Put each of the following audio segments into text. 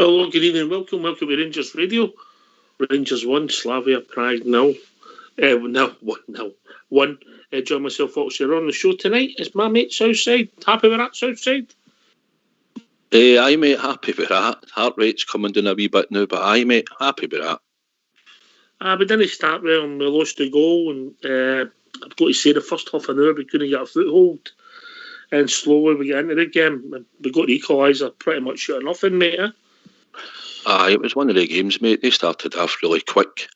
Hello, good evening. Welcome to Rangers Radio. Rangers 1, Slavia, Prague 0. 1. Join myself, Fox, here on the show tonight. Is my mate Southside. Happy with that, Southside? Aye, mate, happy with that. Heart rate's coming down a wee bit now, but aye, mate, happy with that. We didn't start well and we lost the goal. And I've got to say, the first half an hour we couldn't get a foothold. And slowly we get into the game. We got the equaliser pretty much short nothing, mate. Aye, it was one of the games, mate. They started off really quick.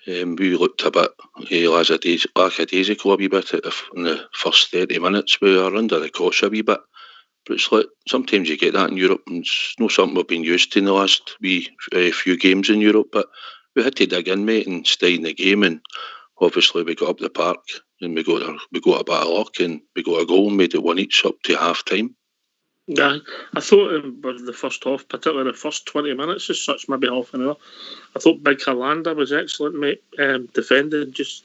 We looked a bit lackadaisical a wee bit in the first 30 minutes. We were under the cosh a wee bit. But it's like sometimes you get that in Europe, and it's not something we've been used to in the last few games in Europe. But we had to dig in, mate, and stay in the game. And obviously we got up the park and we got a bit of luck and we got a goal and made it 1-1 up to half time. Yeah, I thought the first half, particularly the first 20 minutes as such, maybe half an hour, I thought Big Hollander was excellent, mate. Defending, just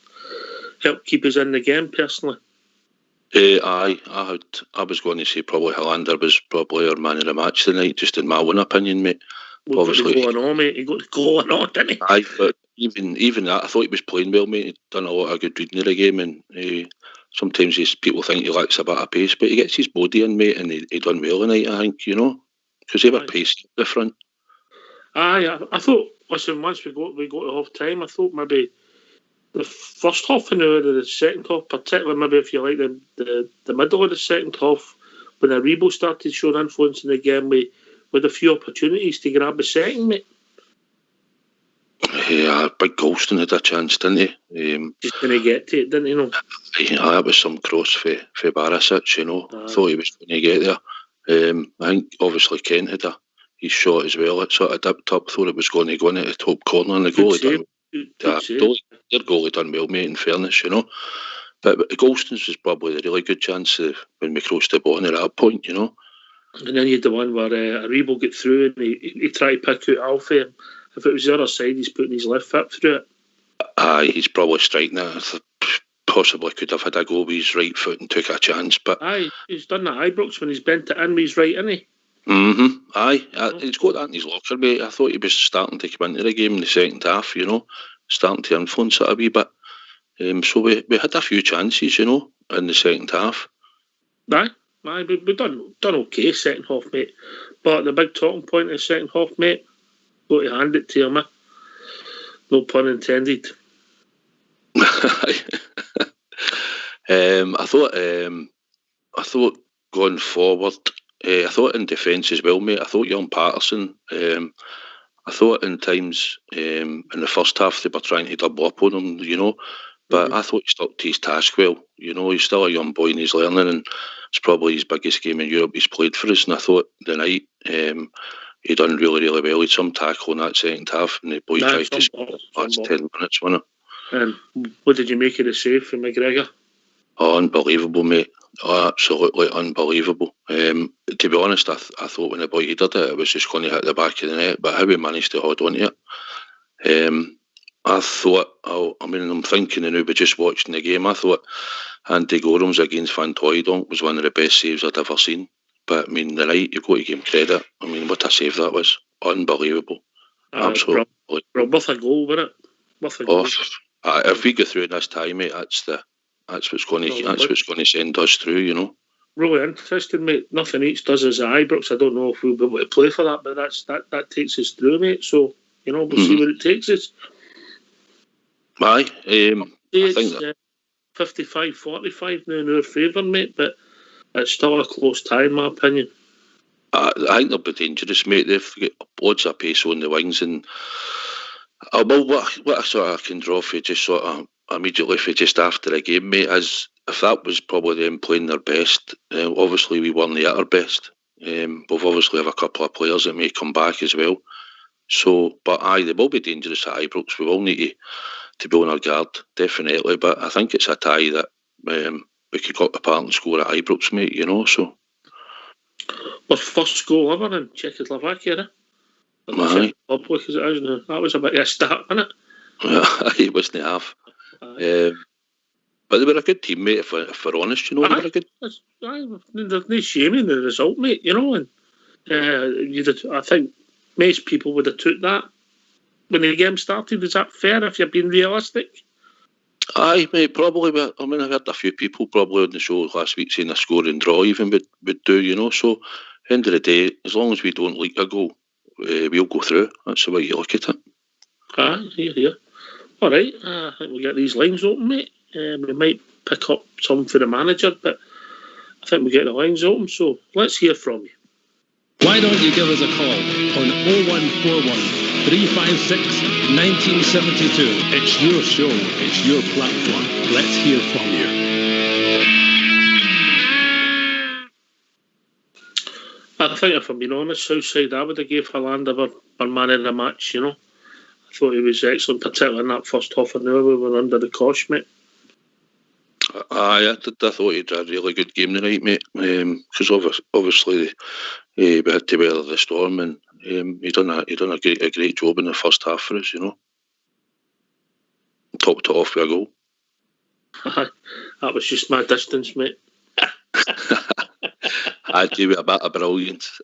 helped keep us in the game, personally. I was going to say probably Hollander was probably our man of the match tonight, just in my own opinion, mate. Well, obviously, he got the goal and all, didn't he? Aye, but even that, I thought he was playing well, mate. He'd done a lot of good reading of the game, and sometimes people think he lacks a bit of pace, but he gets his body in, mate, and he done well tonight, I think, because they were pacey at the front. Aye, I thought, listen, once we got to half time, I thought maybe the first half an hour of the second half, particularly maybe if you like the middle of the second half, when Aribo started showing influence in the game, with a few opportunities to grab the second, mate. Yeah, Big Golston had a chance, didn't he? Just didn't get to it, didn't he? Yeah, that was some cross for Barisic, I thought he was going to get there. I think obviously Kent had his shot as well. It sort of dipped up, thought it was going to go into the top corner, and the goalie done. Their goalie done well, mate, in fairness, But Golston's was probably the really good chance when we crossed the ball at that point, And then you had the one where Aribo got through and he tried to pick out Alfie. If it was the other side, he's putting his left foot through it. Aye, he's probably striking it. Possibly could have had a go with his right foot and took a chance. But aye, he's done that Ibrox when he's bent it in with his right, isn't he? Aye, he's got that in his locker, mate. I thought he was starting to come into the game in the second half, starting to influence it a wee bit. So we had a few chances, in the second half. Aye, we done okay second half, mate. But the big talking point in the second half, mate, got to hand it to him, no pun intended. I thought going forward, I thought in defence as well, mate. I thought young Patterson, I thought in times in the first half they were trying to double up on him, but I thought he stuck to his task well. He's still a young boy and he's learning, and it's probably his biggest game in Europe he's played for us. And I thought tonight he done really, really well. He had some tackle in that second half, and the boy tried to score the last 10 minutes, wasn't it? What did you make of the save from McGregor? Oh, unbelievable, mate. Oh, absolutely unbelievable. To be honest, I thought when the boy did it was just going to hit the back of the net, but how he managed to hold on to it. I thought, I'm thinking now, but just watching the game, I thought Andy Gorham's against Van Hooijdonk was one of the best saves I'd ever seen. But, the night, you've got to give him credit. What a save that was. Unbelievable. Absolutely. Worth a goal, wasn't it? Worth a goal. If we go through in this time, mate, that's what's going to send us through, Really interesting, mate. Nothing each does as Ibrox. I don't know if we'll be able to play for that, but that takes us through, mate. So, we'll see where it takes us. Aye. I think that 55-45 now in our favour, mate, but it's still a close tie, in my opinion. I think they'll be dangerous, mate. They've got loads of pace on the wings, and what I sort of can draw for just sort of immediately for just after the game, mate, is if that was probably them playing their best, obviously we weren't at our best. We've obviously have a couple of players that may come back as well. So, but aye, they will be dangerous at Ibrox. We will need to be on our guard, definitely. But I think it's a tie that we could go apart and score at Ibrox, mate, so. Our first goal ever in Czechoslovakia, Aye. Public as it is now. That was a bit of a start, wasn't it? It wasn't half. But they were a good team, mate, if we're honest, they were a good. There's no shame in the result, mate, and I think most people would have took that when the game started. Is that fair if you're being realistic? Aye, mate, probably. But I mean, I heard a few people probably on the show last week saying a score and draw even would do, you know. So, end of the day, as long as we don't leak a goal, we'll go through. That's the way you look at it. Aye, here. All right, I think we get these lines open, mate. We might pick up some for the manager, but I think we get the lines open. So let's hear from you. Why don't you give us a call on 0141 356 1972. It's your show, it's your platform. Let's hear from you. I think if I'm being honest, Southside, I would have gave Hollander our man of the match, you know. I thought he was excellent, particularly in that first half an hour we were under the cosh, mate. Aye, I thought he did a really good game tonight, mate. Because obviously we had to weather the storm, and he done a great job in the first half for us, you know. Topped it off with a goal. That was just my distance, mate. I gave it a bit of brilliance.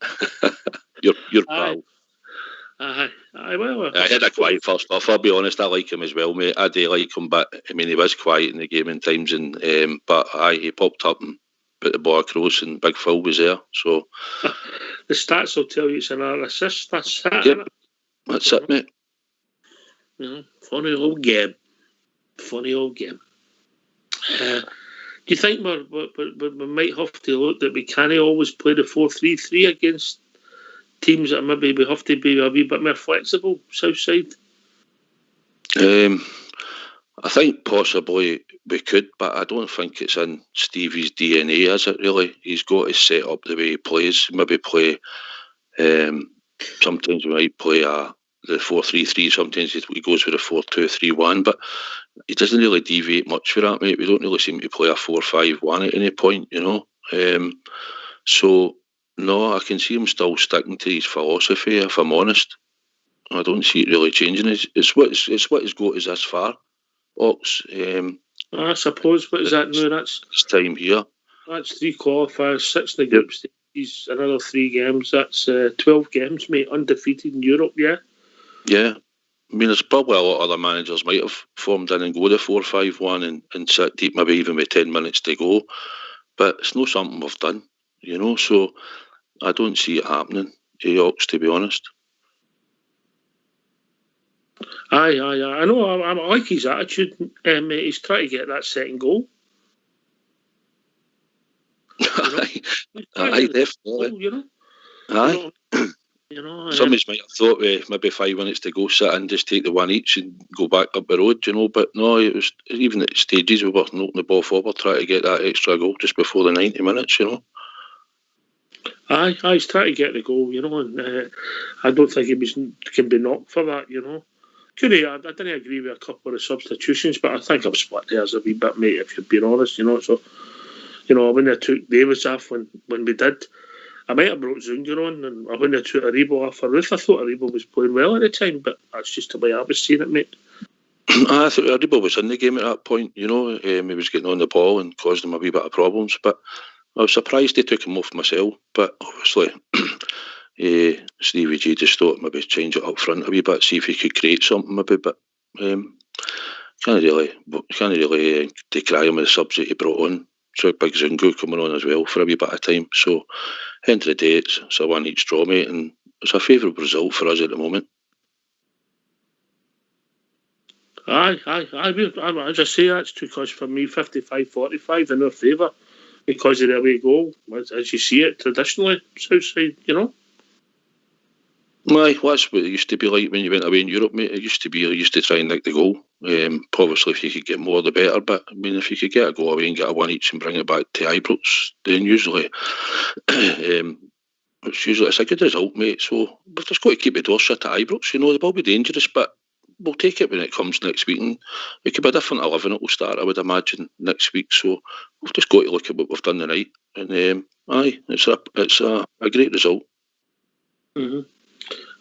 You're pal. Well, I had a quiet first off. I'll be honest, I like him as well, mate. I do like him, but I mean, he was quiet in the game in times, and but he popped up and put the ball across, and Big Phil was there. So the stats will tell you it's another assist. That's that. Yep. That's it, mate. You know, funny old game. Do you think we might have to look that we can't always play the 4-3-3 against teams that maybe we have to be a wee bit more flexible, Southside? I think possibly we could, but I don't think it's in Stevie's DNA, is it really? He's got to set up the way he plays. Maybe play, sometimes we might play the 4-3-3, sometimes he goes with a 4-2-3-1, but he doesn't really deviate much for that, mate. We don't really seem to play a 4-5-1 at any point, you know. So, no, I can see him still sticking to his philosophy, if I'm honest. I don't see it really changing. It's what he's got us this far. Ox, I suppose, what is that now? That's time here. That's 3 qualifiers, 6 in the group stages, another 3 games. That's 12 games, mate, undefeated in Europe, yeah? Yeah. I mean, there's probably a lot of other managers might have formed in and go the 4-5-1 and sit deep, maybe even with 10 minutes to go. But it's not something we've done, you know, so I don't see it happening, Ox, to be honest. Aye. I know. I like his attitude. Mate, he's trying to get that second goal. Aye, definitely. Goal, you know? Aye. You know, some might have thought with maybe 5 minutes to go, sit and just take the one each and go back up the road, you know. But no, it was even at stages we were knocking the ball forward, trying to get that extra goal just before the 90 minutes, you know. Aye, he's trying to get the goal, you know, and I don't think he can be knocked for that, you know. I didn't agree with a couple of the substitutions, but I think I've split theirs a wee bit, mate, if you're being honest, you know. So, you know, when I took Davis off when we did, I might have brought Zunger on, and when I took Aribo off for Ruth, I thought Aribo was playing well at the time, but that's just the way I was seeing it, mate. I thought Aribo was in the game at that point, you know. He was getting on the ball and causing him a wee bit of problems, but I was surprised they took him off myself. But obviously, Stevie G just thought maybe change it up front a wee bit, see if he could create something maybe, but can't really decry him with the subs that he brought on. So Big Zungu coming on as well for a wee bit of time. So end of the day, it's a 1 each draw, mate, and it's a favourable result for us at the moment. Aye. As I say, that's because for me, 55-45 in our favour because of the away goal, as you see it traditionally, Southside, you know. Aye, well, that's what it used to be like when you went away in Europe, mate. It used to try and nick the goal. Obviously, if you could get more, the better. But I mean, if you could get a goal away and get a 1 each and bring it back to Ibrox, then usually it's a good result, mate. So we've just got to keep the door shut at Ibrox. You know, they will be dangerous, but we'll take it when it comes next week. And it could be a different 11 it will start, I would imagine, next week. So we've just got to look at what we've done tonight. And aye, it's a great result. Mm-hmm.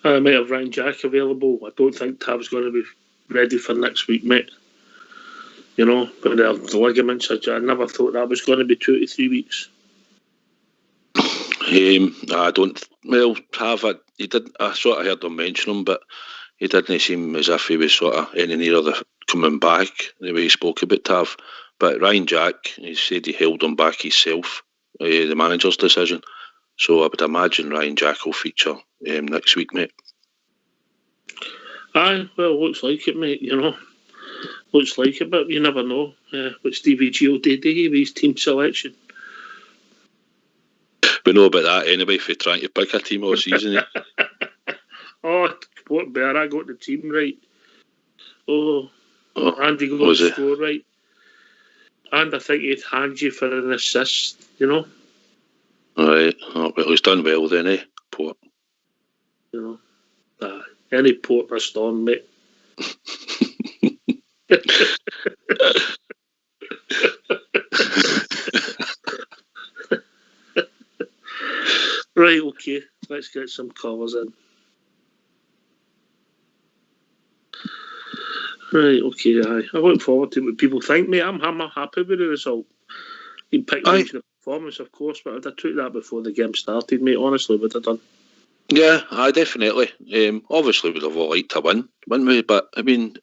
I might have Ryan Jack available. I don't think Tav's going to be ready for next week, mate. You know, but the ligaments, I never thought that was going to be 2 to 3 weeks. I don't. Well, he did. I sort of heard him mention him, but he didn't seem as if he was sort of any nearer the coming back the way he spoke about Tav. But Ryan Jack, he said he held him back himself, the manager's decision. So I would imagine Ryan Jack will feature next week, mate. Aye, well, looks like it, mate. Looks like it, but you never know what Stevie G will do with his team selection. We know about that anyway, if you're trying to pick a team all season. Oh, what better? I got the team right. Oh Andy got the score right. And I think he'd hand you for an assist, Right. Oh, well, he's done well then, eh? Port. Any Port for Storm, mate. Right, okay. Let's get some colours in. Right, okay, aye. I look forward to what people think, mate. I'm happy with the result. You picked the performance, of course, but I'd have took that before the game started, mate. Honestly, would have done. Yeah, definitely. Obviously, we'd have liked to win, wouldn't we? But, I mean,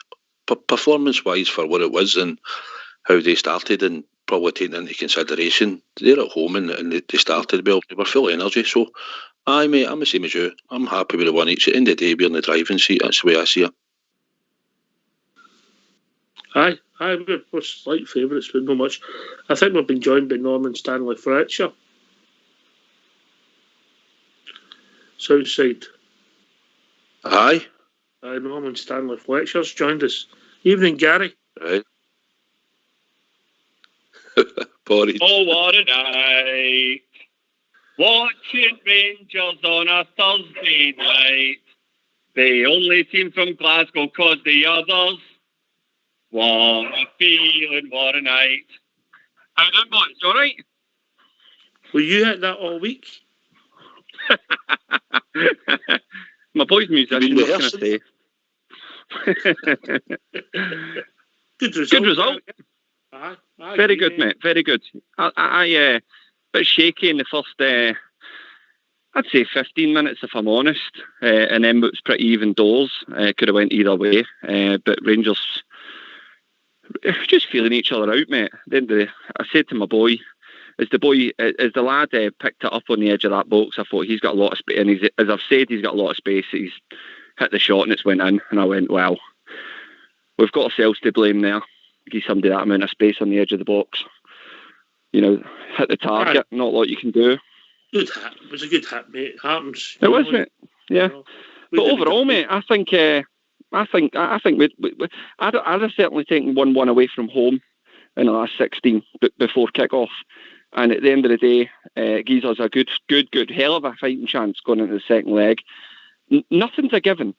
performance-wise for what it was and how they started, and probably taking into consideration, they're at home and they started well. They were full of energy. So, aye, mate, I'm the same as you. I'm happy with the 1 each. At the end of the day, we're in the driving seat. That's the way I see it. Aye, we're slight favourites, but not much. I think we've been joined by Norman Stanley Fletcher. Southside. Aye. Norman Stanley Fletcher's joined us. Evening, Gary. Right. Porridge. Oh, what a night. Watching Rangers on a Thursday night. The only team from Glasgow caused the others. What a feeling, what a night. How you doing, boys? You all right? Were you at that all week? My boy's musician, what can I say? Good result. Good result. Aye, very good, mate. Very good. I bit shaky in the first, I'd say 15 minutes, if I'm honest. And then it was pretty even doors. Could have went either way. But Rangers just feeling each other out, mate. Then I said to my boy, as the lad picked it up on the edge of that box, I thought he's got a lot of space. And as I've said, he's got a lot of space. He's hit the shot and it's went in. And I went, well, we've got ourselves to blame there. Give somebody that amount of space on the edge of the box. Hit the target. Not a lot you can do. Good hit. It was a good hit, mate. It happens. It was, mate. Yeah. But overall, mate, I think I'd have certainly taken 1-1 away from home in the last 16 before kick-off. And at the end of the day, it gives us a good, hell of a fighting chance going into the second leg. Nothing's a given.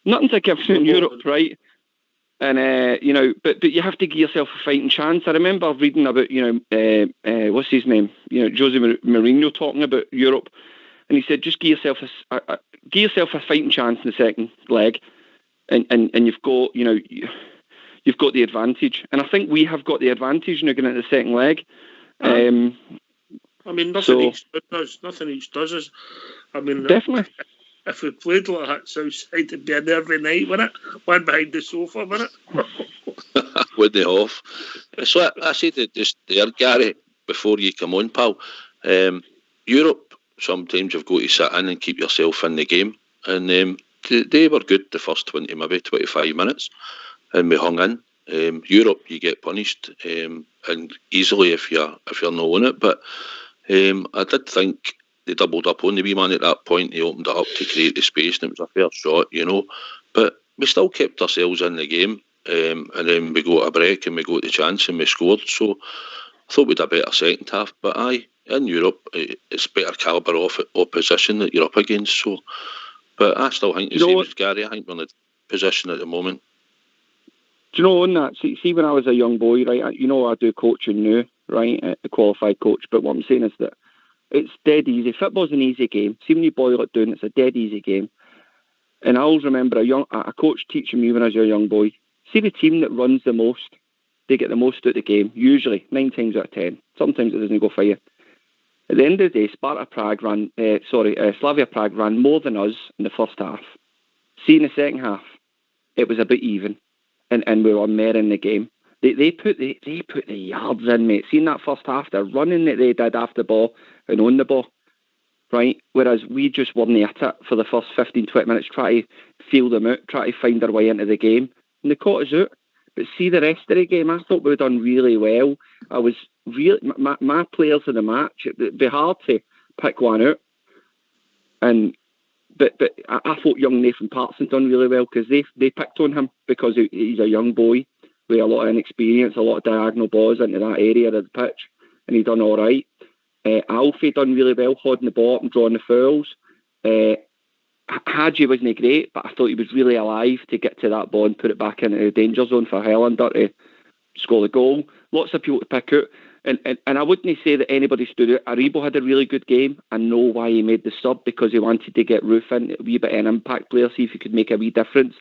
Nothing's a given in Europe, right? And, but you have to give yourself a fighting chance. I remember reading about, what's his name? Jose Mourinho talking about Europe. And he said, just give yourself a fighting chance in the second leg. And you've got, you've got the advantage. And I think we have got the advantage now going into the second leg. I mean, nothing each does us. I mean, definitely. If we played like that Southside, it'd be an every night, wouldn't it? One behind the sofa, wouldn't it? Would they off? So I said it just there, Gary, before you come on, pal. Europe, sometimes you've got to sit in and keep yourself in the game. And they were good the first 20, maybe 25 minutes. And we hung in. Europe, you get punished. And easily if you're not on it. But I did think they doubled up on the wee man at that point. They opened it up to create the space, and it was a fair shot, But we still kept ourselves in the game, and then we got a break and we got the chance and we scored. So I thought we'd have a better second half. But in Europe, it's better calibre of opposition that you're up against. So, but I still think the same as Gary. I think we're in the position at the moment. Do you know on that? See, when I was a young boy, right? I do coaching now, right? A qualified coach. But what I'm saying is that it's dead easy. Football's an easy game. See, when you boil it down, it's a dead easy game. And I always remember a coach teaching me when I was a young boy. See, the team that runs the most, they get the most out of the game. Usually, 9 times out of 10. Sometimes it doesn't go for you. At the end of the day, Slavia Prague ran more than us in the first half. See, in the second half, it was a bit even, and we were more in the game. They put the yards in, mate. See, in that first half, the running that they did after the ball and on the ball, right? Whereas we just weren't at it for the first 15, 20 minutes, try to feel them out, try to find our way into the game, and they caught us out. But see, the rest of the game, I thought we were done really well. I was really my players of the match. It'd be hard to pick one out, but I thought young Nathan Patterson done really well because they picked on him because he's a young boy with a lot of inexperience, a lot of diagonal balls into that area of the pitch, and he done all right. Alfie done really well, holding the ball up and drawing the fouls. Hadji wasn't great, but I thought he was really alive to get to that ball and put it back into the danger zone for Helander to score the goal. Lots of people to pick out. And I wouldn't say that anybody stood out. Aribo had a really good game. I know why he made the sub, because he wanted to get Roof in, a wee bit of an impact player, see if he could make a wee difference.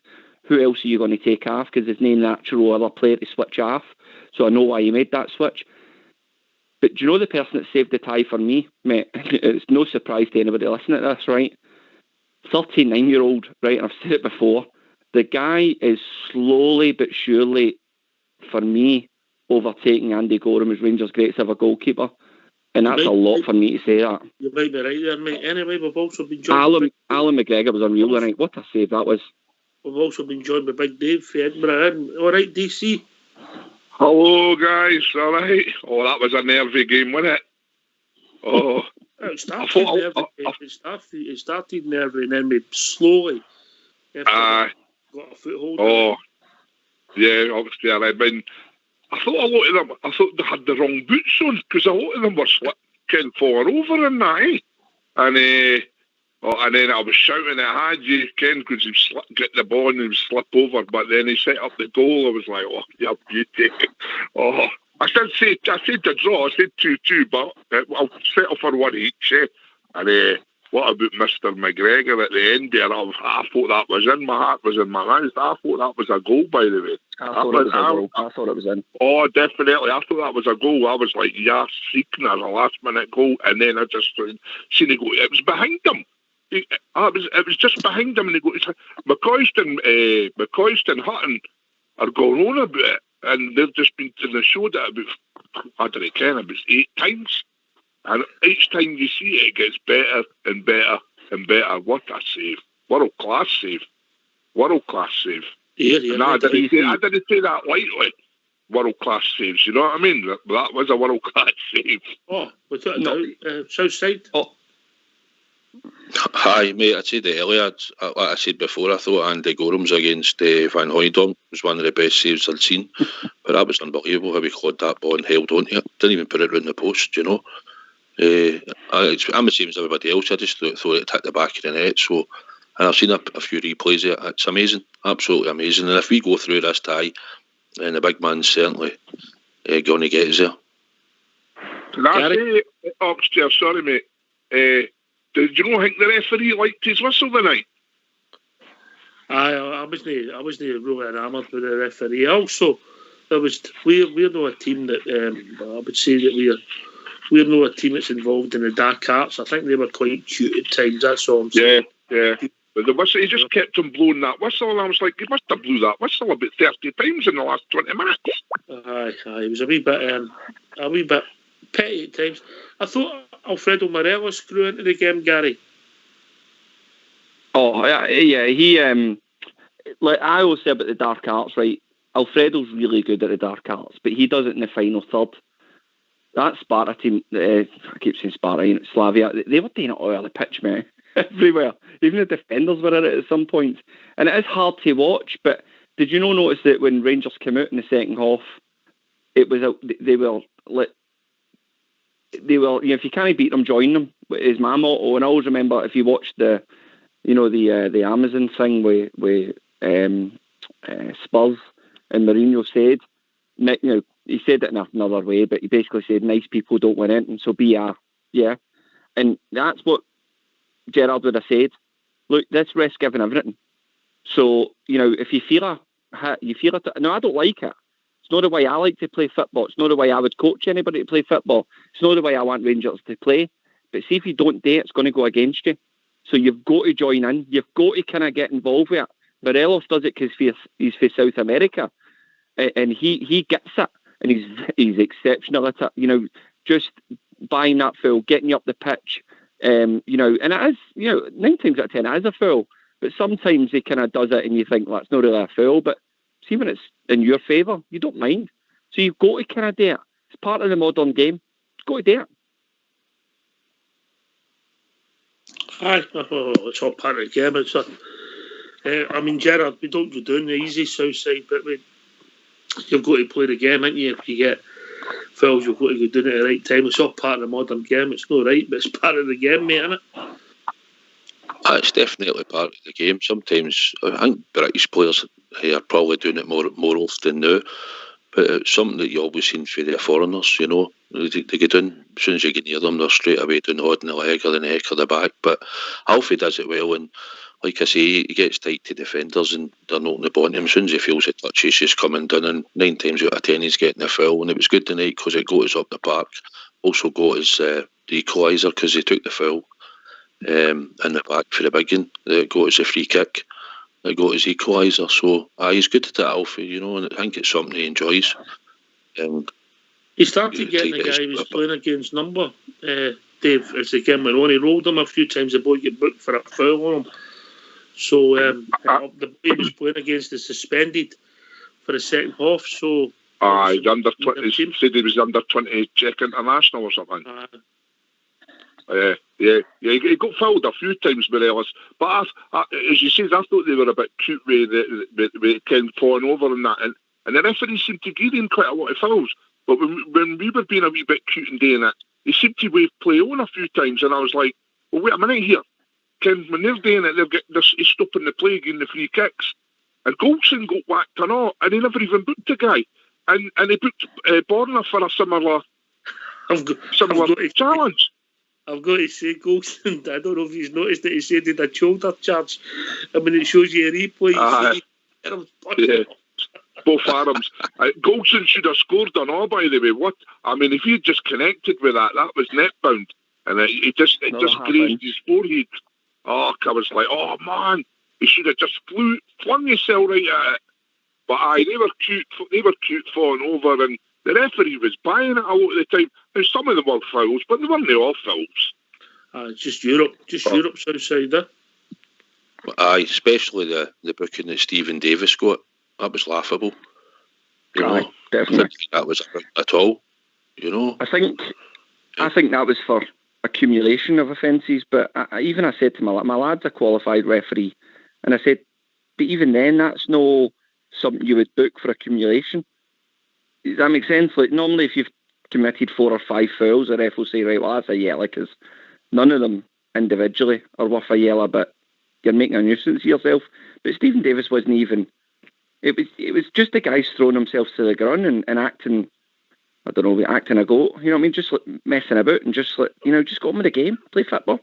Who else are you going to take off? Because there's no natural other player to switch off. So I know why he made that switch. But do you know the person that saved the tie for me, mate? It's no surprise to anybody listening to this, right? 39-year-old, right? I've said it before. The guy is slowly but surely, for me, overtaking Andy Gorham as Rangers' greatest ever goalkeeper. And that's a lot for me to say that. You might be right there, mate. Anyway, we've also been joined Alan McGregor was unreal tonight. What a save that was. We've also been joined by Big Dave for Edinburgh. All right, DC? Hello, guys. All right. Oh, that was a nervy game, wasn't it? Oh. It started nervy, and then we slowly got a foothold. Oh, yeah, obviously. I mean, I thought a lot of them, they had the wrong boots on, because a lot of them were falling over in that, eh? And then I was shouting at Hadji, Ken, because he get the ball and he would slip over, but then he set up the goal. I was like, oh, yeah, you take it. Oh, I said the draw. I said 2-2, but I'll settle for one each. And what about Mr. McGregor at the end there? I thought that was in. My heart was in my mouth. I thought that was a goal, by the way. I thought it was in. Oh, definitely. I thought that was a goal. I was like, yeah, seeking as a last-minute goal. And then I just seen it go. It was behind him. It was just behind him. And McCoist and Hutton are going on about it. And they've just been to the show that about 8 times. And each time you see it, it gets better and better and better. What a save. World-class save. World-class save. Yeah, I didn't say that lightly. World-class saves, you know what I mean? That was a world-class save. Oh, without a doubt. Southside? Oh. Hi, mate. I said it earlier. Like I said before, I thought Andy Gorham's against Van Hooijdonk was one of the best saves I'd seen. But that was unbelievable how he clawed that ball and held on to it. Didn't even put it round the post, you know. I'm the same as everybody else. I just thought it hit the back of the net. So, and I've seen a few replays of it. It's amazing. Absolutely amazing. And if we go through this tie, then the big man's certainly going to get us there. Can I say, upstairs, sorry, mate. Did you not think the referee liked his whistle tonight? I wasn't really enamoured with the referee. Also, we're not a team that I would say that we're not a team that's involved in the dark arts. I think they were quite cute at times. That's all I'm saying. Yeah. But the whistle, he just kept on blowing that whistle, and I was like, he must have blew that whistle about 30 times in the last 20 minutes. Aye, it was a wee bit petty at times. I thought Alfredo Morelos grew into the game, Gary. Oh, yeah, he like I always say about the dark arts, right? Alfredo's really good at the dark arts, but he does it in the final third. That Sparta team, I keep saying Sparta, Slavia, they were doing it all over the pitch, man. Everywhere. Even the defenders were in it at some points. And it is hard to watch, but did you notice that when Rangers came out in the second half, it was they were if you can't beat them, join them, is my motto. And I always remember, if you watched the Amazon thing with Spurs, and Mourinho said, he said it in another way, but he basically said, nice people don't win it, and so be yeah. And that's what Gerrard would have said. Look, this risk giving everything. So, if you feel it. No, I don't like it. It's not the way I like to play football. It's not the way I would coach anybody to play football. It's not the way I want Rangers to play. But see, if you don't do it, it's going to go against you. So you've got to join in. You've got to kind of get involved with it. Morelos does it because he's for South America, and he gets it, and he's exceptional at it. You know, just buying that foul, getting you up the pitch. You know, and it is, you know, 9 times out of 10 it is a foul. But sometimes he kind of does it, and you think, well, it's not really a foul. But see, when it's in your favour, you don't mind. So you've got to kind of do it. It's part of the modern game. You've got to do it. Aye, it's all part of the game. It's I mean, Gerard, we don't go down the easy south side, but you've got to play the game, ain't you? If you get fouls, you've got to go down at the right time. It's all part of the modern game. It's not right, but it's part of the game, mate, isn't it? It's definitely part of the game. Sometimes I think British players are probably doing it more often now, but it's something that you always seen for the foreigners, you know. They get in, as soon as you get near them, they're straight away doing holding the leg or the neck or the back. But Alfie does it well, and like I say, he gets tight to defenders and they're not in the ball. As soon as he feels it touch, he's just coming down, and 9 times out of 10 he's getting a foul. And it was good tonight because it got us up the park. Also got us the equaliser because he took the foul in the back for the big one. It got us a free kick. It got his equaliser. So he's good at it, Alfie, you know, and I think it's something he enjoys. He started getting the guy he was playing against number, Dave, as the game went on. He rolled him a few times. The boy get booked for a foul on him. So the boy he was playing against is suspended for the second half. So the under 20 said he was under 20 Czech international or something. He got fouled a few times, Morelos. But as you said, I thought they were a bit cute with Ken falling over and that. And the referee seemed to give him quite a lot of fouls. But when we were being a wee bit cute and doing it, he seemed to wave play on a few times. And I was like, well, wait a minute here. Ken, when they're doing it, he's stopping the play, getting the free kicks. And Goldson got whacked or not, and he never even booked the guy. And he booked Borna for a similar challenge. I've got to say, Goldson, I don't know if he's noticed that he said he had a shoulder charge. I mean, it shows you a replay. Both arms. Goldson should have scored and all, by the way. What? I mean, if he had just connected with that was net bound. And it just grazed his forehead. I was like, oh man, he should have just flung himself right at it. But they were cute falling over, and the referee was buying it a lot of the time. And some of them were fouls, but they weren't all fouls. It's just Europe south side there. Especially the booking that Stephen Davis got. That was laughable. You know, definitely. That was at all. You know, I think that was for accumulation of offences. But I said to my lad's a qualified referee, and I said, but even then, that's no something you would book for accumulation. Does that make sense? Like normally, if you've committed 4 or 5 fouls, the ref will say, right, well, that's a yellow, because none of them individually are worth a yellow, but you're making a nuisance of yourself. But Stephen Davis wasn't even. It was just the guys throwing themselves to the ground and acting, I don't know, acting a goat. You know what I mean? Just like messing about and just like, you know, just go on with the game, play football.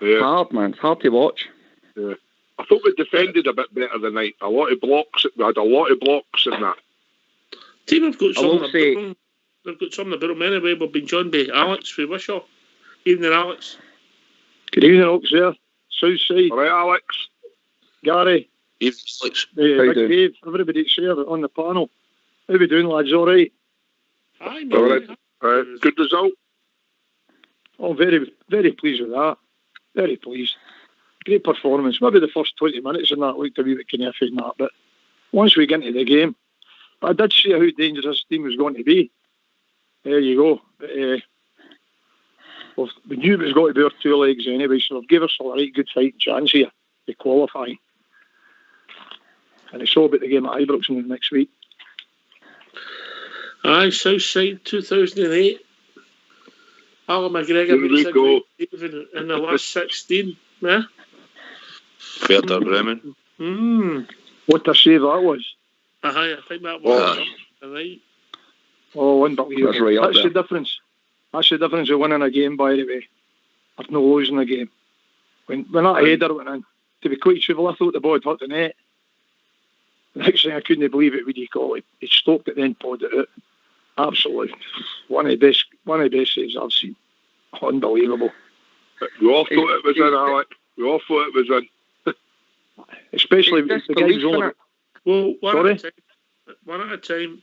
Hard, man. It's hard to watch. Yeah. I thought we defended a bit better tonight. A lot of blocks. We had a lot of blocks in that. Team have got something about them. They've got something about them anyway. We've been joined by Alex from Wishaw. Evening, Alex. Good evening, Alex there. South side. All right, Alex. Gary. Evening, Alex. Big Dave. Everybody there on the panel. How we doing, lads? All right? Aye, all right. Good result. Oh, very, very pleased with that. Very pleased. Great performance. Maybe the first 20 minutes in that looked a wee bit connected in that, but once we get into the game, I did see how dangerous the team was going to be. There you go. But, we knew it was going to be our 2 legs anyway, so they've given us a right good fighting chance here to qualify. And it's all about the game at Ibrox next week. Aye, Southside 2008. Alan McGregor in the last 16. Yeah. Werder Bremen. What a save that was. Aye, I think that was right. Oh, unbelievable. That's the difference. That's the difference of winning a game, by the way. Of no losing a game. When that header went in, to be quite truthful, I thought the ball had hit the net. The next thing I couldn't believe it, what do you call it? He stopped it, then pulled it out. Absolutely. One of the best saves I've seen. Unbelievable. We all thought it was in, Alec. We all thought it was in. Especially the guy was only... Well, Sorry? One at a time.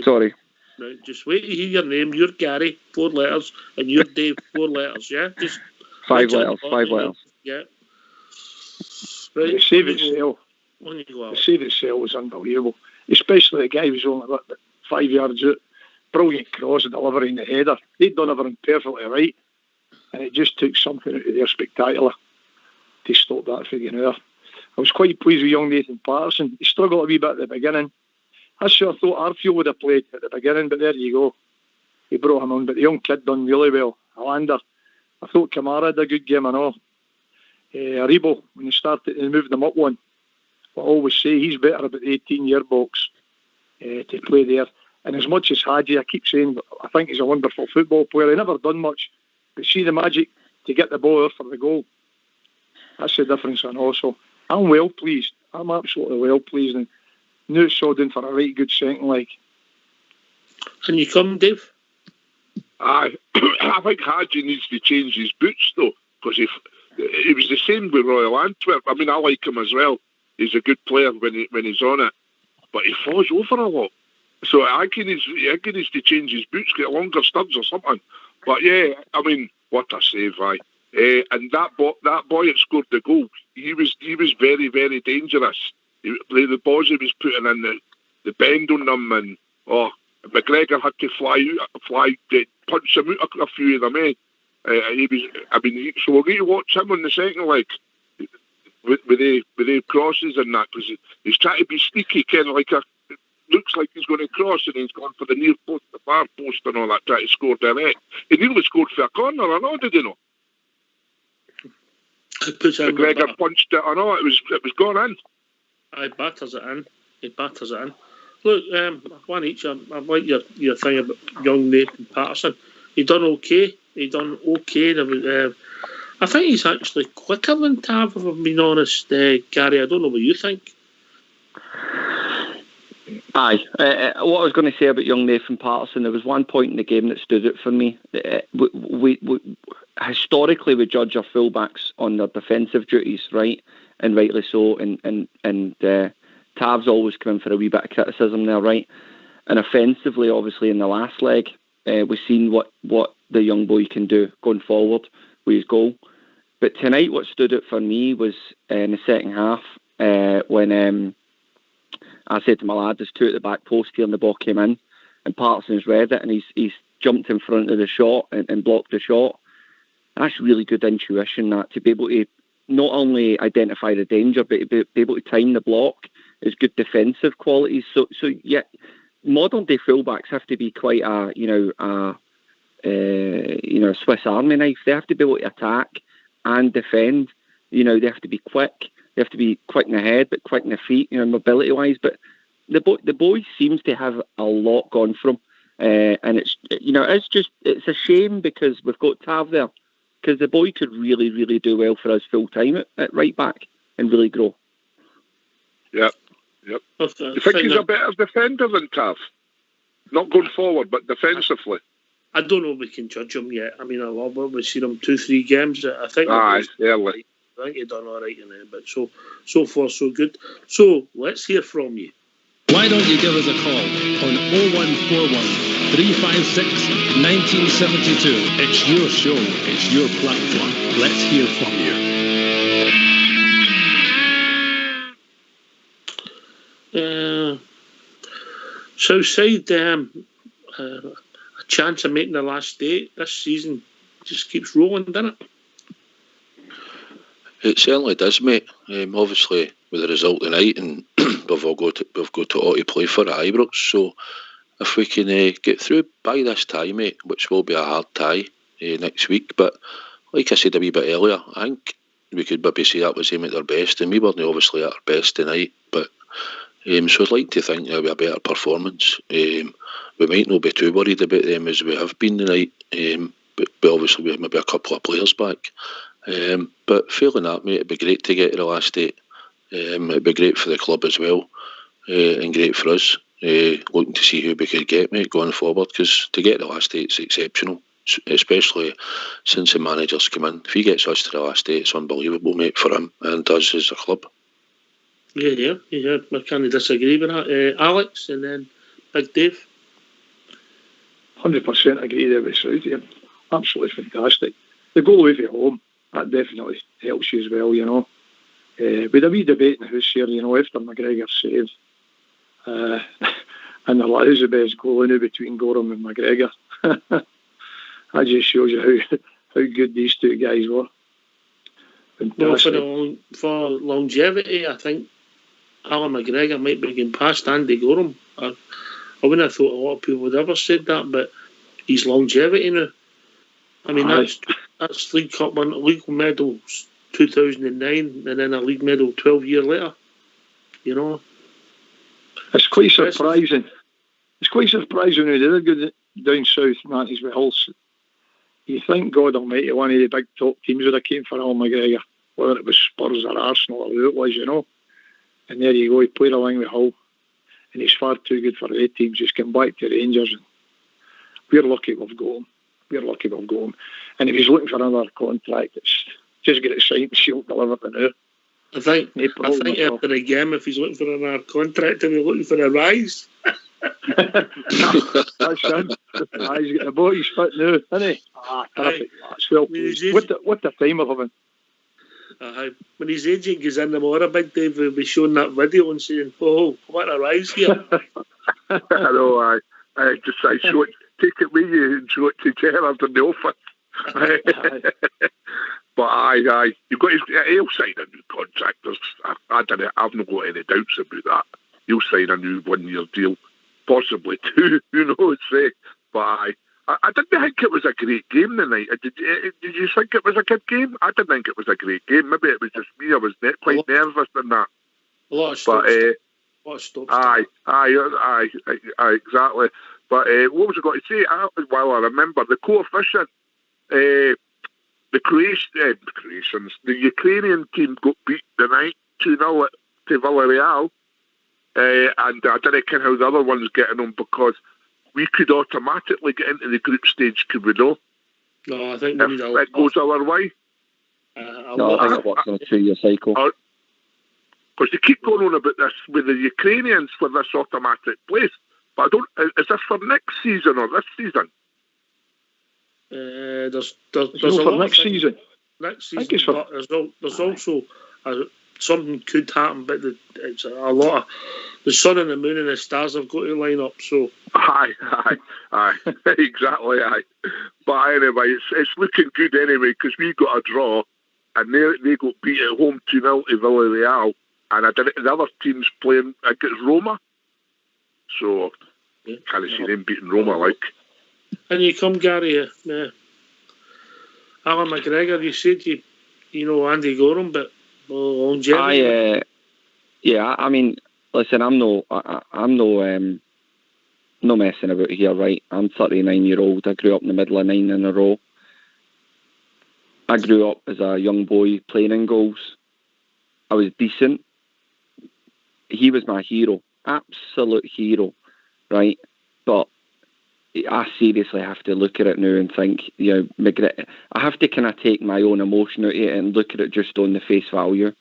Sorry. Now, just wait to hear your name. You're Gary, 4 letters, and you're Dave, 4 letters, yeah? Just 5 letters. Yeah. Right. The save itself. On you go, The save itself was unbelievable. Especially the guy who was only about 5 yards out. Brilliant cross and delivery in the header. They'd done everything perfectly right. And it just took something out of there spectacular to stop that from getting out. I was quite pleased with young Nathan Patterson. He struggled a wee bit at the beginning. I sure thought Arfield would have played at the beginning, but there you go. He brought him on, but the young kid done really well. Alander. I thought Kamara did a good game and all. Aribo, when he started to move them up one, I always say he's better about the 18-year box to play there. And as much as Hadji, I keep saying, I think he's a wonderful football player. He never done much, but see the magic to get the ball out for the goal. That's the difference. And also, I'm well pleased. I'm absolutely well pleased. And now Sodden for a right good second leg. Can you come, Dave? I think Hadji needs to change his boots, though, because he was the same with Royal Antwerp. I mean, I like him as well. He's a good player when he's on it, but he falls over a lot. So I think he needs to change his boots, get longer studs or something. But yeah, I mean, what a save, aye. And that boy that scored the goal, he was very, very dangerous. The balls he was putting in, the bend on them, and McGregor had to fly, punch him out a few of them. So we're going to watch him on the second leg with the crosses and that, because he's trying to be sneaky, kind of like looks like he's going to cross, and he's gone for the near post, the far post, and all that, trying to score direct. He nearly scored for a corner, I know, did he not? McGregor punched it, I know, it was gone in. He batters it in. Look, one each. I like your thing about young Nathan Patterson. He done okay. I think he's actually quicker than Tav, if I'm being honest, Gary. I don't know what you think. Aye. What I was going to say about young Nathan Patterson, there was one point in the game that stood out for me. We historically we judge our fullbacks on their defensive duties, right, and rightly so. And Tav's always come in for a wee bit of criticism there, right? And offensively, obviously, in the last leg, we've seen what the young boy can do going forward with his goal. But tonight, what stood out for me was in the second half when I said to my lad, there's 2 at the back post here, and the ball came in, and Patterson's read it, and he's jumped in front of the shot and blocked the shot. That's really good intuition, that, to be able to not only identify the danger, but to be able to time the block is good defensive qualities. So yeah, modern day fullbacks have to be quite a Swiss Army knife. They have to be able to attack and defend. They have to be quick. They have to be quick in the head, but quick in the feet, mobility wise. But the boy seems to have a lot gone from, and it's a shame because we've got Tav there, because the boy could really, really do well for us full time at right back and really grow. Yep. Do you think he's a better defender than Tav? Not going forward, but defensively. I don't know if we can judge him yet. I mean, we've seen him 2-3 games. I think. Aye, early. I think he done all right in there, but so far so good. So let's hear from you. Why don't you give us a call on 0141 356 1972? It's your show, it's your platform. Let's hear from you. Southside, a chance of making the last 8 this season just keeps rolling, doesn't it? It certainly does, mate. Obviously, with the result tonight, and we've got to all to play for at Ibrox. So, if we can get through by this tie, mate, which will be a hard tie next week. But like I said a wee bit earlier, I think we could maybe say that was them at their best, and we weren't obviously at our best tonight. But so I'd like to think there'll be a better performance. We might not be too worried about them as we have been tonight, but obviously we have maybe a couple of players back. But failing that, mate, it'd be great to get to the last 8. It'd be great for the club as well, and great for us. Looking to see who we could get, mate, going forward, because to get the last 8 is exceptional. especially since the manager's come in. If he gets us to the last day, it's unbelievable, mate, for him, and does as a club. Yeah. I can't disagree with that. Alex, and then Big Dave. 100% agree there with Saudi. Absolutely fantastic. The goal away from home, that definitely helps you as well, you know. With a wee debate in the house here, you know, after McGregor saves, and they're like, who's the best goalie now between Gorham and McGregor? That just shows you how good these two guys were. Fantastic. Well, for longevity, I think Alan McGregor might be getting past Andy Gorham. I wouldn't have thought a lot of people would ever said that, but his longevity now. I mean, that's League Cup league medals 2009, and then a league medal 12 years later. You know, it's quite surprising. It's quite surprising how they did go down south, man, as well. You think, God Almighty, one of the big top teams would have came for Alan McGregor, whether it was Spurs or Arsenal or who it was, you know. And there you go, he played along with Hull, and he's far too good for the teams. He's come back to Rangers, and we're lucky we've got him. And if he's looking for another contract, it's just get it signed and sealed, delivered to now. I think after the game, if he's looking for another contract, and he's looking for a rise. That's him. He's got the body's fit now, isn't he? Terrific. That's well played. What the time of him. When his agent goes in tomorrow, Big Dave will be showing that video and saying, "Oh, what a rise here!" I know. I show it. Take it with you and show it to Gerard in the office. But you've got he'll sign a new contract. I've not got any doubts about that. He'll sign a new 1-year deal, possibly 2. Who knows? But I didn't think it was a great game tonight. Did you think it was a good game? I didn't think it was a great game. Maybe it was just me. I was quite nervous in that. A lot of stops. Aye, exactly. But what was I going to say? Well, I remember the coefficient. The Croatians, the Ukrainian team got beat tonight 2-0 to Villarreal. And I don't know how the other one's getting on, because we could automatically get into the group stage, could we not? No, I think if it goes our way. No, I think it works on a 2-year cycle. Because they keep going on about this with the Ukrainians for this automatic place. But I don't. Is this for next season or this season? There's a lot next season. Next season, but there's also something could happen, but it's a lot of the sun and the moon and the stars have got to line up. So aye, exactly. But anyway, it's looking good anyway, because we got a draw, and they got beat at home 2-0 to Villarreal, and the other team's playing against Roma. So can't see them beating Roma like. And you come, Gary, Alan McGregor, you said you know Andy Gorham, but longevity. I mean, listen, I'm no messing about here, right? I'm 39-year-old. I grew up in the middle of 9 in a row. I grew up as a young boy playing in goals. I was decent. He was my hero, absolute hero, right? But I seriously have to look at it now and think, McGregor, I have to kind of take my own emotion out of it and look at it just on the face value.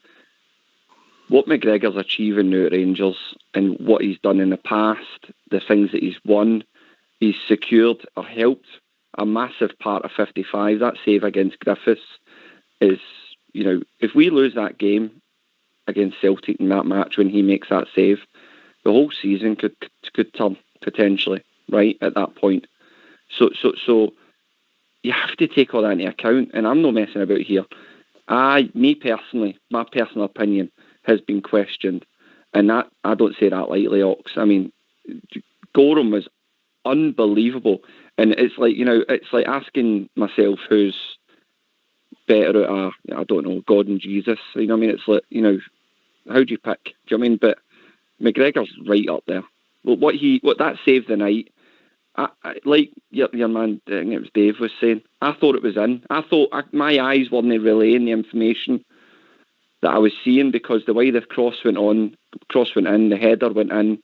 What McGregor's achieving now at Rangers and what he's done in the past, the things that he's won, he's secured or helped a massive part of 55. That save against Griffiths is, if we lose that game against Celtic in that match when he makes that save, the whole season could turn potentially. Right at that point, so you have to take all that into account. And I'm not messing about here. Me personally, my personal opinion has been questioned, and that I don't say that lightly, Ox. I mean, Gorham was unbelievable, and it's like asking myself who's better at I don't know, God and Jesus. You know what I mean? It's like, how do you pick? Do you know what I mean? But McGregor's right up there. Well, what that saved the night. Like your man, I think it was Dave was saying, I thought it was in. I thought my eyes weren't relaying the information that I was seeing, because the way the cross went in, the header went in.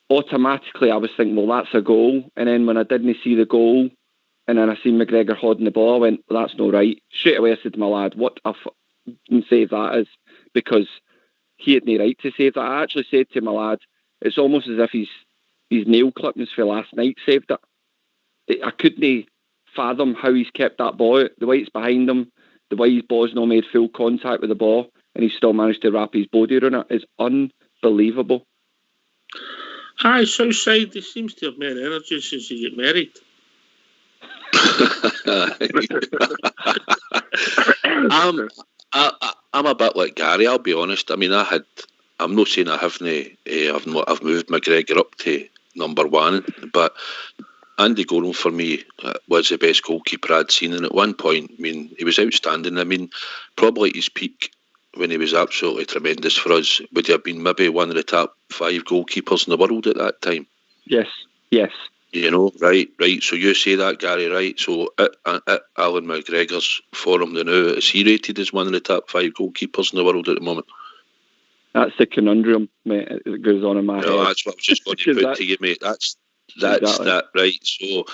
Automatically, I was thinking, well, that's a goal. And then when I didn't see the goal, And then I seen McGregor holding the ball. I went, well, that's not right. Straight away I said to my lad, what a save that is, because he had no right to save that. I actually said to my lad, it's almost as if his nail clippings for last night saved it. I couldn't fathom how he's kept that ball, the way it's behind him, the way his ball's not made full contact with the ball, and he's still managed to wrap his body around it. It's unbelievable. Aye, Southside, he seems to have more energy since he got married. I'm a bit like Gary, I'll be honest. I mean, I'm not saying I haven't, I've moved McGregor up to number one, but Andy Gorham for me was the best goalkeeper I'd seen, and at one point, I mean, he was outstanding. I mean, probably at his peak, when he was absolutely tremendous for us, would he have been maybe one of the top 5 goalkeepers in the world at that time? Yes. You know, right. So you say that, Gary, right? So at Alan McGregor's forum now, is he rated as one of the top 5 goalkeepers in the world at the moment? That's the conundrum, mate, that goes on in my head. That's what I was just going to put to you, mate. That's exactly that, right? So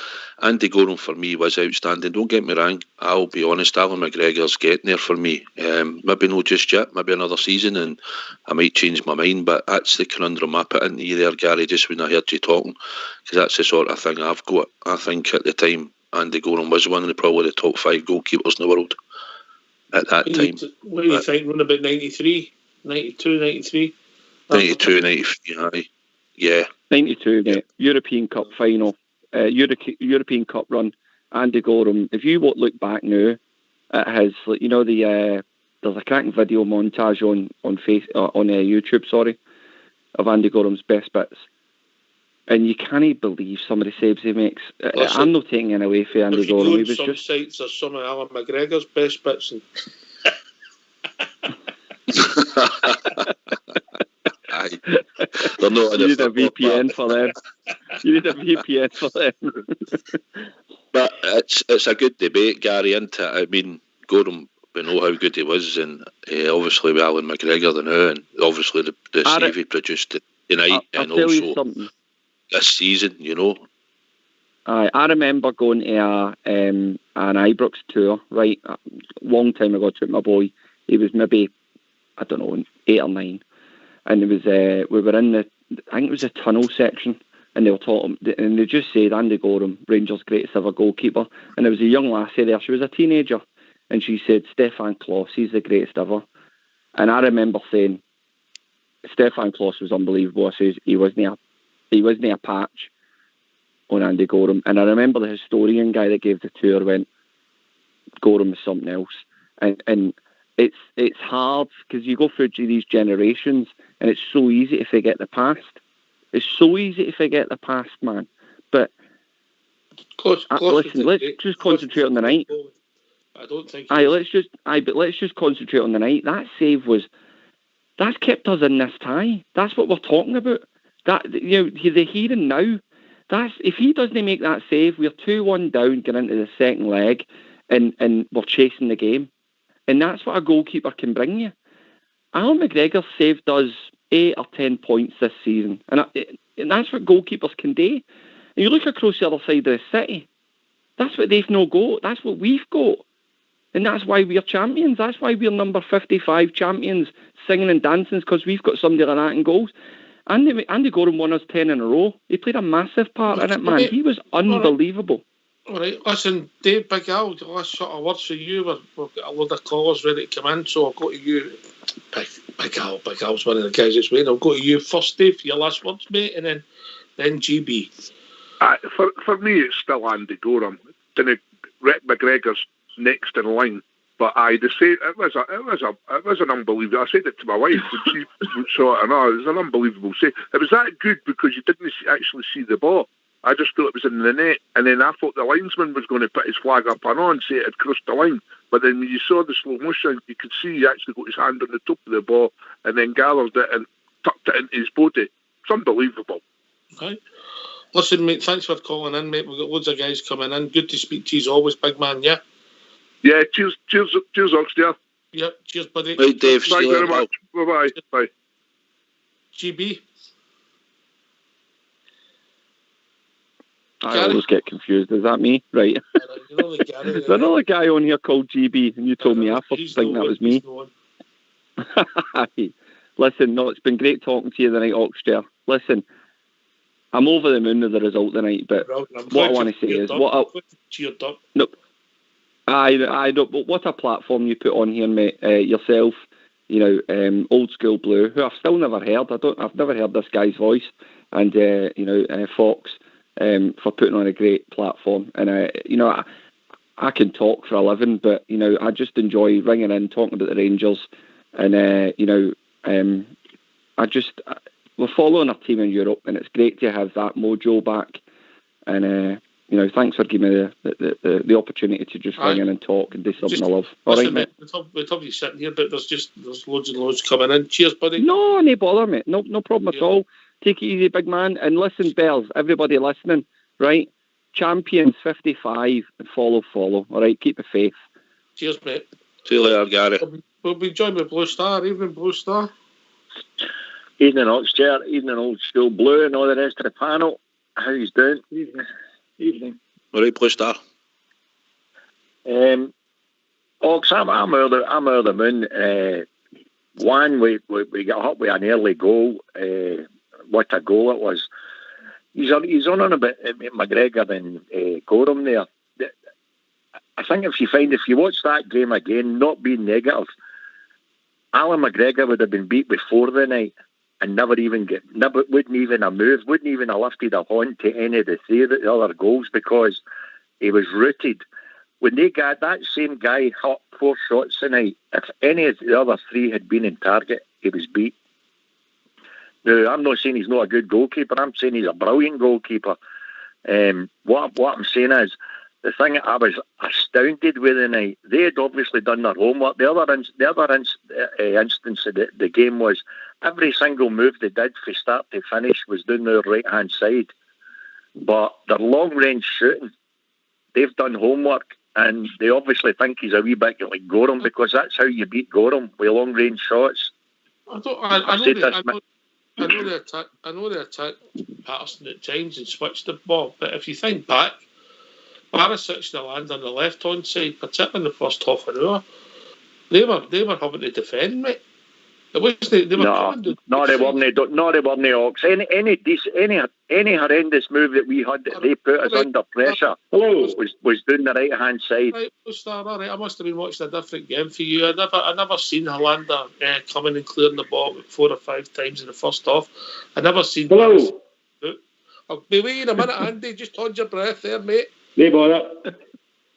Andy Gorham for me was outstanding. Don't get me wrong, I'll be honest, Alan McGregor's getting there for me. Maybe not just yet, maybe another season, and I might change my mind, but that's the conundrum I put into you there, Gary, just when I heard you talking, because that's the sort of thing I've got. I think at the time Andy Gorham was one of probably the top 5 goalkeepers in the world at that time. What do you think, when about 93, 92, 93? 92, 93, aye. Yeah. 92, mate. European Cup final, European Cup run. Andy Gorham. If you look back now at his, there's a cracking video montage on YouTube, of Andy Gorham's best bits, and you can't believe some of the saves he makes. I'm not taking it away from Andy Gorham. He was some just sites are some of Alan McGregor's best bits. Aye. They're not you need a VPN for them. You need a VPN for them. But it's a good debate, Gary, isn't it? I mean, Gorham, we know how good he was, and obviously with Alan McGregor the now, and obviously the save he produced tonight, and also this season, you know. I remember going to an Ibrox tour, right, a long time ago. Took my boy. He was maybe, I don't know, 8 or 9. And it was we were in I think it was the tunnel section, and they were talking, and they just said Andy Gorham, Rangers' greatest ever goalkeeper. And there was a young lassie there. She was a teenager, and she said Stefan Klos, he's the greatest ever. And I remember saying Stefan Klos was unbelievable. I says he wasn't a patch on Andy Gorham. And I remember the historian guy that gave the tour went, Gorham is something else. And it's hard because you go through these generations, and it's so easy to forget the past. It's so easy to forget the past, man. But listen, let's just concentrate on the night. I don't think. Let's just concentrate on the night. That save that's kept us in this tie. That's what we're talking about. That the here and now. That's if he doesn't make that save, we're 2-1 down, getting into the second leg, and we're chasing the game. And that's what a goalkeeper can bring you. Alan McGregor saved us 8 or 10 points this season. And that's what goalkeepers can do. And you look across the other side of the city, that's what they've no got. That's what we've got. And that's why we're champions. That's why we're number 55 champions, singing and dancing, because we've got somebody like that in goals. Andy Gorham won us 10 in a row. He played a massive part in it, man. He was unbelievable. All right, listen, Dave, Big Al, the last sort of words for you. We've got a load of callers ready to come in, so I'll go to you. Big Al's one of the guys that's waiting. I'll go to you first, Dave, for your last words, mate, and then GB. For me, it's still Andy Gorham. Rick McGregor's next in line, but it was an unbelievable. I said it to my wife when she saw it, and it was an unbelievable save. It was that good because you didn't actually see the ball. I just thought it was in the net, and then I thought the linesman was going to put his flag up and on, say it had crossed the line. But then when you saw the slow motion, you could see he actually got his hand on the top of the ball and then gathered it and tucked it into his body. It's unbelievable. Right. Listen, mate, thanks for calling in, mate. We've got loads of guys coming in. Good to speak to you as always, big man, yeah? Yeah, cheers, Oxdear. Yeah, cheers, buddy. Right, Dave. Thank you very much. Bye-bye. Bye. GB? I always get confused. Is that me? Right. There's another guy on here called GB, and you told me I first think that was me. Listen, no, it's been great talking to you tonight, Oxter. Listen, I'm over the moon with the result tonight, but what I want to say is, I know, but what a platform you put on here, mate. Yourself, Old School Blue, who I've still never heard. I've never heard this guy's voice, and Fox, for putting on a great platform. And I can talk for a living, but I just enjoy ringing in, talking about the Rangers, and we're following our team in Europe, and it's great to have that mojo back. And thanks for giving me the opportunity to just ring in and talk and do something I love. All right, mate. We'd have you sitting here, but there's loads and loads coming in. Cheers, buddy. No bother, mate. No problem at all. Take it easy, big man. And listen, Bells, everybody listening, right? Champions 55 and follow. All right, keep the faith. Cheers, mate. See you later, Gary. We'll be joined with Blue Star. Evening, Blue Star. Evening, Oxter. Evening, Old School Blue, and all the rest of the panel. How you doing? Evening. All right, Blue Star. Ox, I'm out of the moon. One, we got up with an early goal. What a goal it was. He's on a bit McGregor and Gorham there. I think if you watch that game again, not being negative, Alan McGregor would have been beat before the night and wouldn't even have moved, wouldn't even have lifted a horn to any of the other goals because he was rooted. When they got that same guy hit 4 shots tonight, if any of the other 3 had been in target, he was beat. Now, I'm not saying he's not a good goalkeeper. I'm saying he's a brilliant goalkeeper. What I'm saying is, the thing I was astounded with tonight, they had obviously done their homework. The other instance of the game was every single move they did from start to finish was down their right-hand side. But their long-range shooting, they've done homework, and they obviously think he's a wee bit like Gorham because that's how you beat Gorham, with long-range shots. I know the attack Patterson at times and switched the ball, but if you think back, Barisic and Land on the left-hand side, particularly in the first half an hour, they were having to defend, mate. It wasn't. They were they weren't, Ox. Any horrendous move that we had, they put us under pressure. Was doing the right-hand side. Right, all right. I must have been watching a different game for you. I never seen Hollander coming and clearing the ball 4 or 5 times in the first half. I never seen. Hello. I'll be waiting a minute, Andy. Just hold your breath there, mate. No bother.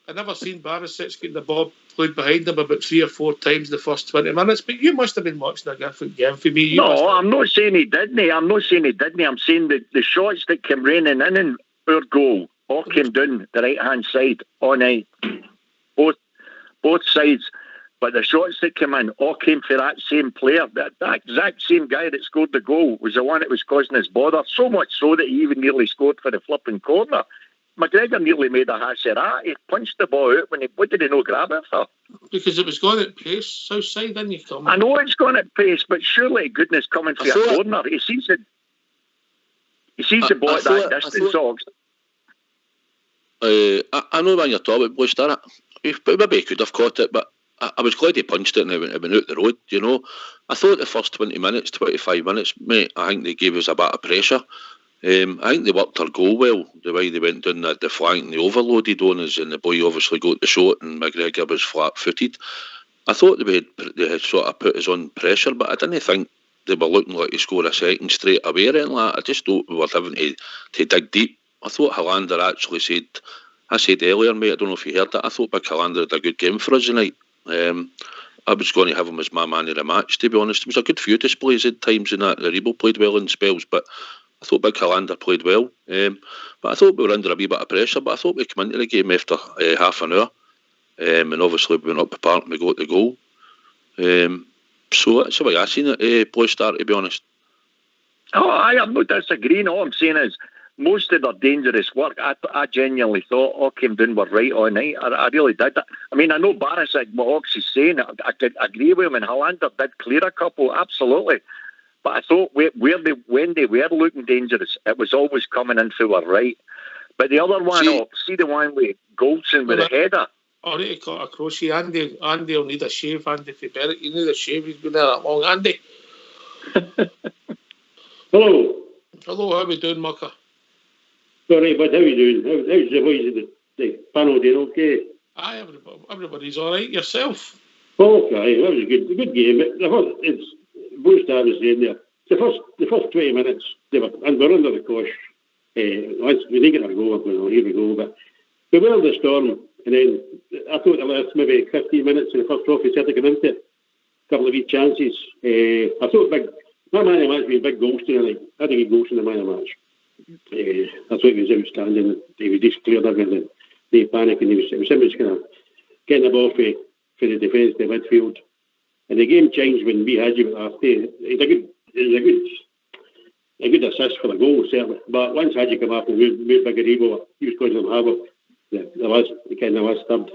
I never seen Barisic getting the ball played behind him about 3 or 4 times in the first 20 minutes, but you must have been watching a different game for me. I'm not saying he didn't. I'm saying the shots that came raining in our goal all came down the right-hand side all night. Both sides. But the shots that came in all came for that same player. That exact same guy that scored the goal was the one that was causing us bother, so much so that he even nearly scored for the flipping corner. McGregor nearly made a hash of that. He punched the ball out what did he not grab it for? Because it was going at pace, south side, then you come. I know it's going at pace, but surely goodness coming for a corner. He sees the ball at that distance, Ox. I know when you're talking about Blue Star, maybe he could have caught it, but I was glad he punched it and it went out the road, I thought the first 20 minutes, 25 minutes, mate, I think they gave us a bit of pressure. I think they worked their goal well, the way they went down the flank and they overloaded on us, and the boy obviously got the shot and McGregor was flat-footed. I thought they had sort of put us on pressure, but I didn't think they were looking like to score a second straight away or anything like that. I just thought we were having to dig deep. I thought Hollander actually said, I said earlier, mate, I don't know if you heard that, I thought Big Hollander had a good game for us tonight. I was going to have him as my man of the match, to be honest. It was a good few displays at times in that. The Rebo played well in spells, but I thought Big Hollander played well. But I thought we were under a wee bit of pressure, but I thought we came into the game after half an hour. And obviously we went up the park and we got the goal. So that's the way I seen it, Blue Star, to be honest. I am not disagreeing. All I'm saying is most of their dangerous work, I genuinely thought all came down were right all night. I really did. I mean, I know Barisic, what Ox is saying, I could agree with him, and Hollander did clear a couple, absolutely. But I thought when they were looking dangerous, it was always coming in through our right. But the other one, see the one with Goldson with a header. I need to cut across here. Andy will need a shave. Andy for Berwick. You need a shave. He's been there that long. Andy. Hello. Hello, how we doing, Mucker? Sorry, but how you doing? How's the boys in the panel doing? Okay. Aye, everybody's all right. Yourself? Well, okay, that was a good game. But it's both was saying there. The first 20 minutes, they were under the cosh. Once we didn't get our goal, here we go. But we weathered the storm, and then I thought the last maybe 15 minutes in the first half, we started to get into it. A couple of wee chances. I thought my man of the match was Big Golston. I think he Golston the man of the match. I thought he was outstanding. He was just cleared everything. They panic, and he was simply just kind of getting the ball for the defence, the midfield. And the game changed when we had you after. It was a good assist for the goal, certainly. But once Hadji came up and moved Bigger, he was causing them havoc. The last third.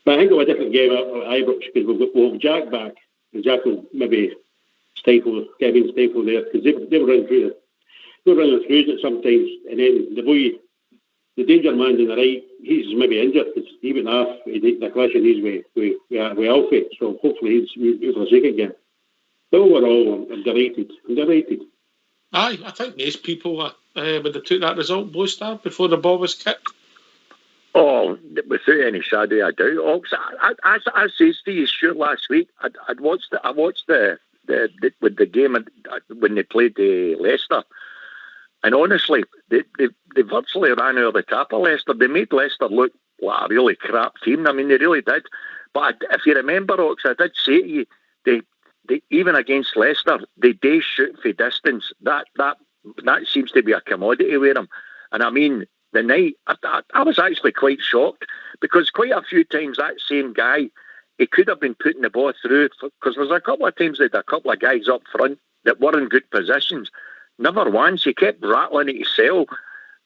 But I think it was a different game at Ibrox because we'll have Jack back. And Jack will maybe stifle there because they were running through it sometimes. And then the danger man on the right, he's maybe injured because he went off the collision he's with Alfie. So hopefully he's a second game. But overall, I'm delighted. Aye, I think most people would have took that result, Blue Star, before the ball was kicked. Oh, without any shadow of doubt. I said to you, Stuart, last week, I watched the game when they played Leicester, and honestly, they virtually ran out of the tap of Leicester. They made Leicester look like a really crap team. I mean, they really did. But if you remember, Ox, I did say to you, they even against Leicester, they do shoot for distance. That seems to be a commodity with them. And I mean, the night, I was actually quite shocked because quite a few times that same guy, he could have been putting the ball through because there's a couple of times they had a couple of guys up front that were in good positions. Never once. He kept rattling at his cell.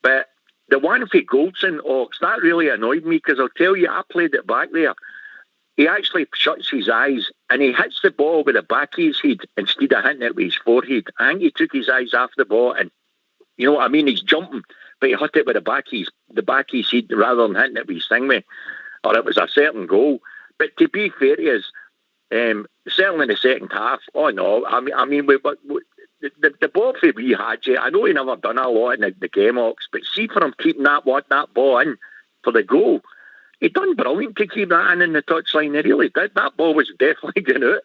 But the one for Goldson, Ox, that really annoyed me because I'll tell you, I played it back there. He actually shuts his eyes and he hits the ball with the back of his head instead of hitting it with his forehead. I think he took his eyes off the ball and, you know what I mean, he's jumping, but he hit it with the back of his head rather than hitting it with his thingy. Or it was a certain goal. But to be fair to us, certainly in the second half, oh no, I mean, the ball for we had, I know he never done a lot in the game, Ox, but see for him keeping that ball in for the goal, he done brilliant to keep that in the touchline. He really did. That ball was definitely going out.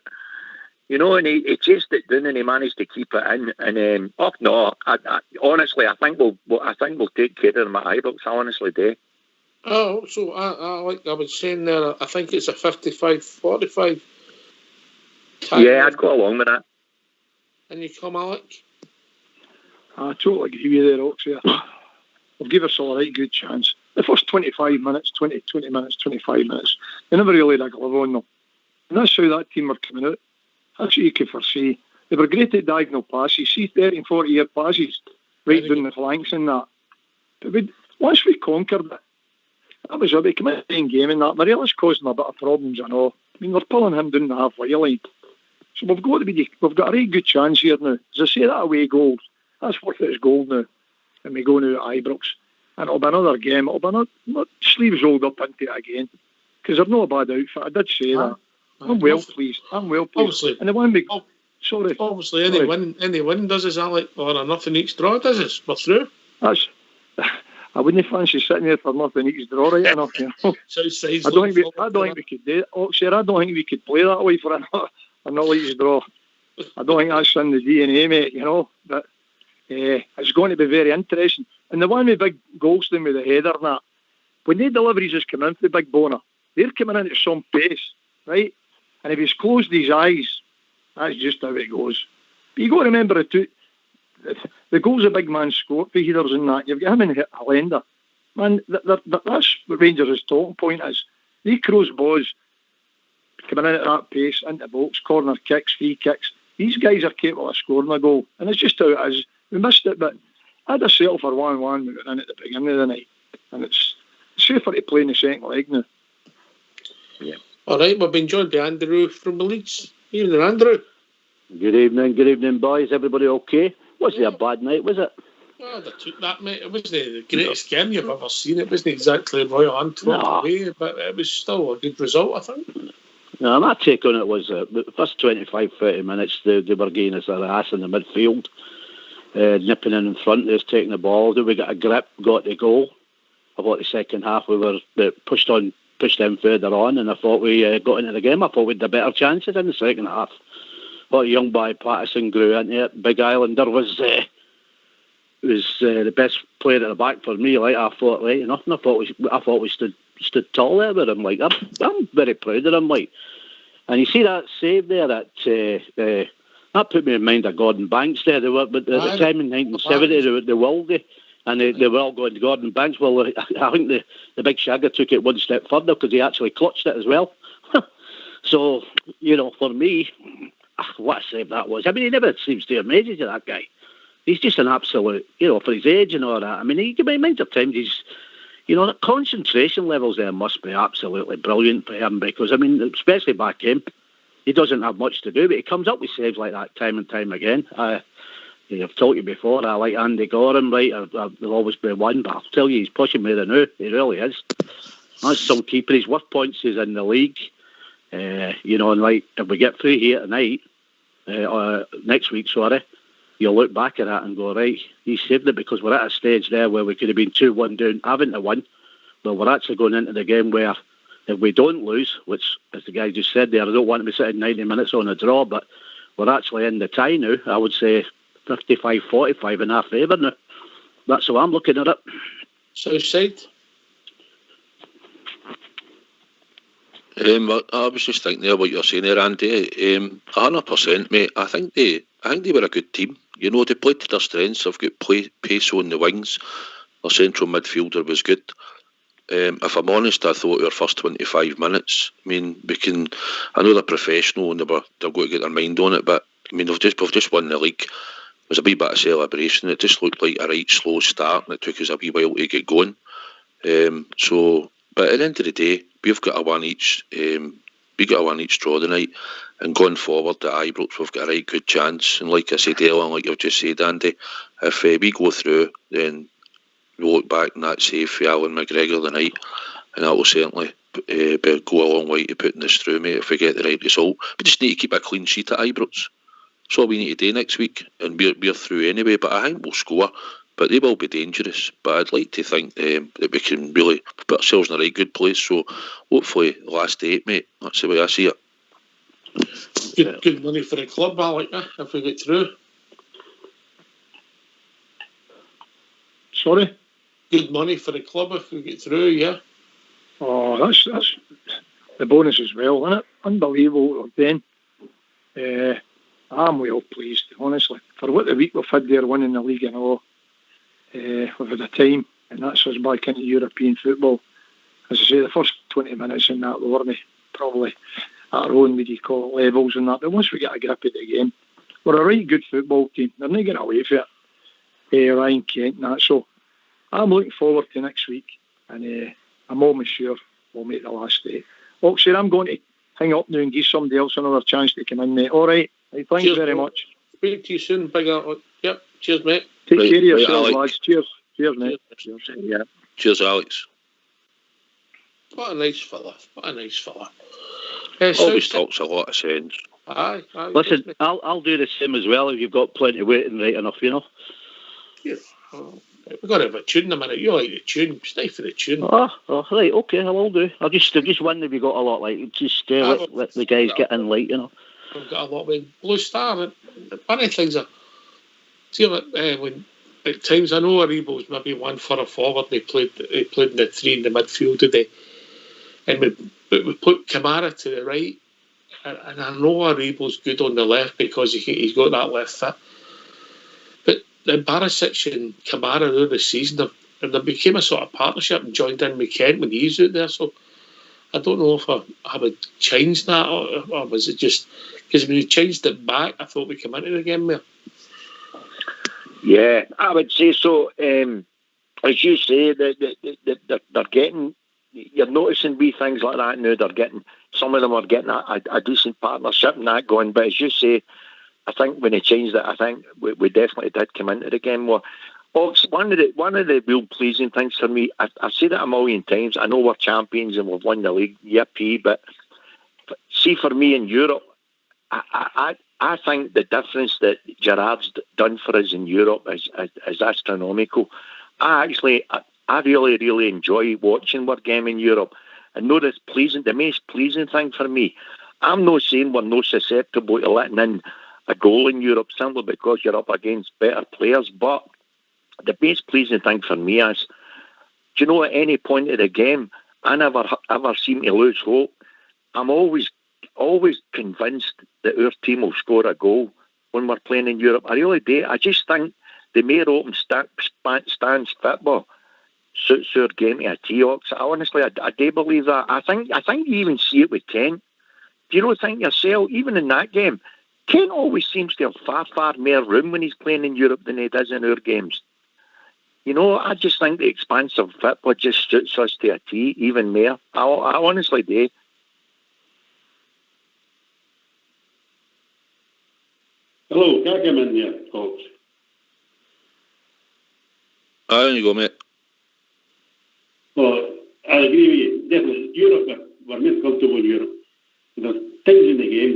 You know, and he chased it down and he managed to keep it in. And honestly, I think we'll take care of them at Ibrox. I honestly do. Oh, so I was saying there, I think it's a 55-45 time. Yeah, I'd go along with that. And you come, Alec? I totally agree with you there, Ox. Yeah. We'll give us a right good chance. The first 25 minutes, 20 minutes, 25 minutes, they never really had a glove on them. And that's how that team were coming out. That's what you could foresee. They were great at diagonal passes. See 30 and 40-yard passes right down the flanks and that. But once we conquered it, that was a big game in that. Mariela's causing a bit of problems, I know. I mean, we're pulling him down the halfway line. So we've got a really good chance here now. As I say, that away goal, that's worth its gold now. And we go now at Ibrox. And it'll be another game. It'll be not sleeves rolled up into it again. Because they're not a bad outfit. I did say that. I'm well pleased. Obviously. And the one big... Sorry. Obviously, any win does us, Alec, or a nothing each draw does us. We're through. I wouldn't fancy sitting there for nothing each draw right enough, you know. I don't think we could do it. Oxford, I don't think we could play that way for a not each draw. I don't think that's in the DNA, mate, you know. But it's going to be very interesting. And the one with Big Goldstein with the header and that, when they deliveries just come in for Big Boner, they're coming in at some pace, right? And if he's closed his eyes, that's just how it goes. But you got to remember the goals a big man scored for headers and that. You've got him and Hollander. Man, that's what Rangers' talking point is. They cross balls coming in at that pace, into box, corner kicks, free kicks. These guys are capable of scoring a goal. And it's just how it is. We missed it, but I'd have settled for 1-1 we got in at the beginning of the night. And it's safer to play in the second leg now. Yeah. All right, we've been joined by Andrew from the Leeds. Evening, Andrew. Good evening, boys. Everybody okay? Wasn't it a bad night, was it? Oh, they took that, mate. It wasn't the greatest game you've ever seen. It wasn't exactly Royal Antwerp away, but it was still a good result, I think. No, my take on it was the first 25, 30 minutes, they were getting us their ass in the midfield, nipping in front, they was taking the ball. Then we got a grip, got the goal. I thought the second half we were pushed them further on, and I thought we got into the game. I thought we had the better chances in the second half. I thought young boy Patterson grew into it. Big Islander was the best player at the back for me. Like I thought, right enough, and I thought we stood tall there with him. Like I'm very proud of him. Like, and you see that save there that put me in mind of Gordon Banks there. They were, but at the time in 1970, they were Wildy, and they were all going to Gordon Banks. Well, I think the big shagger took it one step further because he actually clutched it as well. So for me, what a save that was. I mean, he never seems to amaze you, that guy. He's just an absolute, for his age and all that. I mean, he reminds of times he's, the concentration levels there must be absolutely brilliant for him because, I mean, especially back in, he doesn't have much to do, but he comes up with saves like that time and time again. I've told you before, I like Andy Gorham, right? There'll always be one, but I'll tell you, he's pushing me the new. He really is. That's some keeper. His worst points is in the league. And like, if we get through here tonight, next week, you'll look back at that and go, right, he saved it because we're at a stage there where we could have been 2-1 down, having to win. But we're actually going into the game where if we don't lose, which, as the guy just said there, I don't want to be sitting 90 minutes on a draw, but we're actually in the tie now. I would say 55-45 in our favour now. That's how I'm looking at it. Southside? I was just thinking there what you're saying there, Andy. 100%, mate. I think they were a good team. They played to their strengths. They've got pace on the wings. Their central midfielder was good. If I'm honest, I thought our first 25 minutes, I mean, I know they're professional and they're going to get their mind on it, but I mean, we've just won the league. It was a wee bit of celebration. It just looked like a right slow start and it took us a wee while to get going. But at the end of the day, we've got a one each. We got a one each draw tonight, and going forward to Ibrox, we've got a right good chance. And like I said earlier, like you've just said, Andy, if we go through, then we'll look back and that save for Alan McGregor tonight, and that will certainly go a long way to putting this through, mate. If we get the right result, we just need to keep a clean sheet at Ibrox. That's all we need to do next week, and we're through anyway. But I think we'll score. But they will be dangerous. But I'd like to think that we can really put ourselves in a right good place. So hopefully last 8, mate. That's the way I see it. Good money for the club, I like that, if we get through. Sorry? Good money for the club if we get through, yeah. Oh, that's the bonus as well, isn't it? Unbelievable, Ben. I'm well pleased, honestly. For what the week we've had there winning the league and all. We've had a time, and that's us back into European football. As I say, the first 20 minutes in that, we weren't probably at our own, what do you call it, levels and that. But once we get a grip of the game, we're a right good football team. They're not getting away from it. Ryan Kent and that. So I'm looking forward to next week, and I'm almost sure we'll make the last day. Well, sir, I'm going to hang up now and give somebody else another chance to come in, mate. All right. Thanks cheers, very much. Speak to you soon. Big up. Yep. Cheers, mate. Take care of yourselves, lads. Cheers. Cheers, mate. Cheers. Yeah. Cheers, Alex. What a nice fella. Always talks a lot of sense. Aye. Listen, I'll do the same as well if you've got plenty waiting right enough, Yeah. We've got to have a tune in a minute. You like the tune. Stay for the tune. Oh, right, okay, I will do. I'll just wonder if you got a lot, like, just let the guys get in late, We've got a lot with Blue Star. And one of the things see when at times I know Aribo's maybe one for a forward. They played in the 3 in the midfield today, and we put Kamara to the right, and I know Aribo's good on the left because he's got that left foot. But the Barisic and Kamara over the season, they became a sort of partnership and joined in with Kent when he's out there. So I don't know if I would change that or was it just because when you changed it back, I thought we come into the game there. Yeah, I would say so. As you say, they're getting. You're noticing wee things like that now. Some of them are getting a decent partnership and that going. But as you say, I think when they changed it, I think we definitely did come into the game more. Ox, one of the real pleasing things for me, I've said it a million times, I know we're champions and we've won the league, yippee, but see, for me in Europe, I think the difference that Gerrard's done for us in Europe is astronomical. I really, really enjoy watching our game in Europe. And know the most pleasing thing for me, I'm not saying we're not susceptible to letting in a goal in Europe simply because you're up against better players, but the most pleasing thing for me is, do you know, at any point of the game, I never ever seem to lose hope. I'm always convinced that our team will score a goal when we're playing in Europe. I really do. I just think the more open stance football suits our game to a T-Ox. Honestly, I do believe that. I think you even see it with Kent. Do you not think yourself, even in that game, Kent always seems to have far, far more room when he's playing in Europe than he does in our games. You know, I just think the expansive football just suits us to a T even more. I honestly do. Hello, can I come in there, folks? There you go, mate. Well, I agree with you. Definitely, Europe, we're more comfortable in Europe. There's things in the game,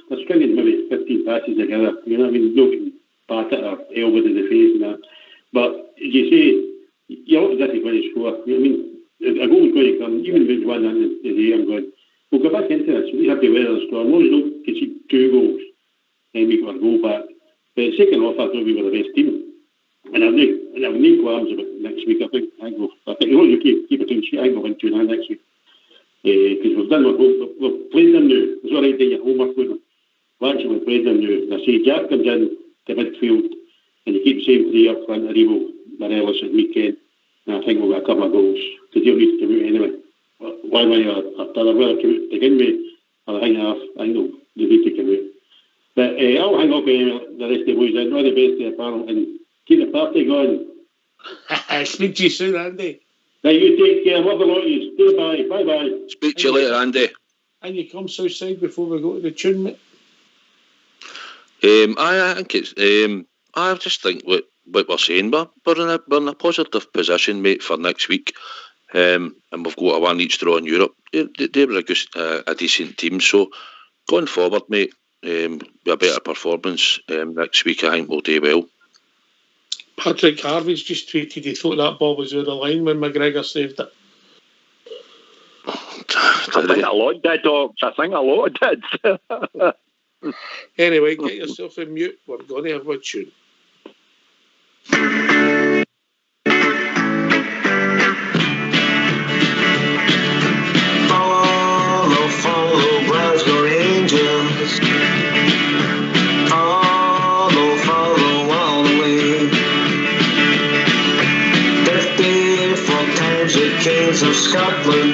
they're stringing maybe 15 passes together. You know what I mean? No getting battered or elbowed in the face and that. But as you say, you're not exactly going to score. You know what I mean? A goal's going to come, even if it's 1 in the day, I'm going, we'll go back into this. We have to weather the storm. As long as we don't concede 2 goals, and make our goal back. But second off, I thought we were the best team. And I've no qualms about next week. I think as long as you keep a clean sheet, I think we'll win 2-0 next week. Because we've done we've played them now. It's all right doing your homework with them. We've actually played them now. And I say Jack comes in to midfield and you keep the same 3 up front, Aribo, Morelos and weekend. And I think we'll get a couple of goals. Because they'll need to come out anyway. One way or another, whether come out to begin with or the half, I think they'll need to come out. But I'll hang up the rest of the boys in. All the best to the panel and keep the party going. Speak to you soon, Andy. Now you take care. Love a lot of you. Goodbye. Bye-bye. Speak to you later, Andy. And you come south side before we go to the tune, mate? I think it's... I just think what we're saying, we're in a positive position, mate, for next week. And we've got a 1 each draw in Europe. They were a decent team. So going forward, mate, a better performance next week, I think we'll do well. Patrick Harvey's just tweeted he thought that ball was out of the line when McGregor saved it. I think a lot did, Dogs. I think a lot did. Anyway, get yourself in mute. We're going to have a tune. Follow Glasgow Rangers. Follow all the way. 54 times the Kings of Scotland,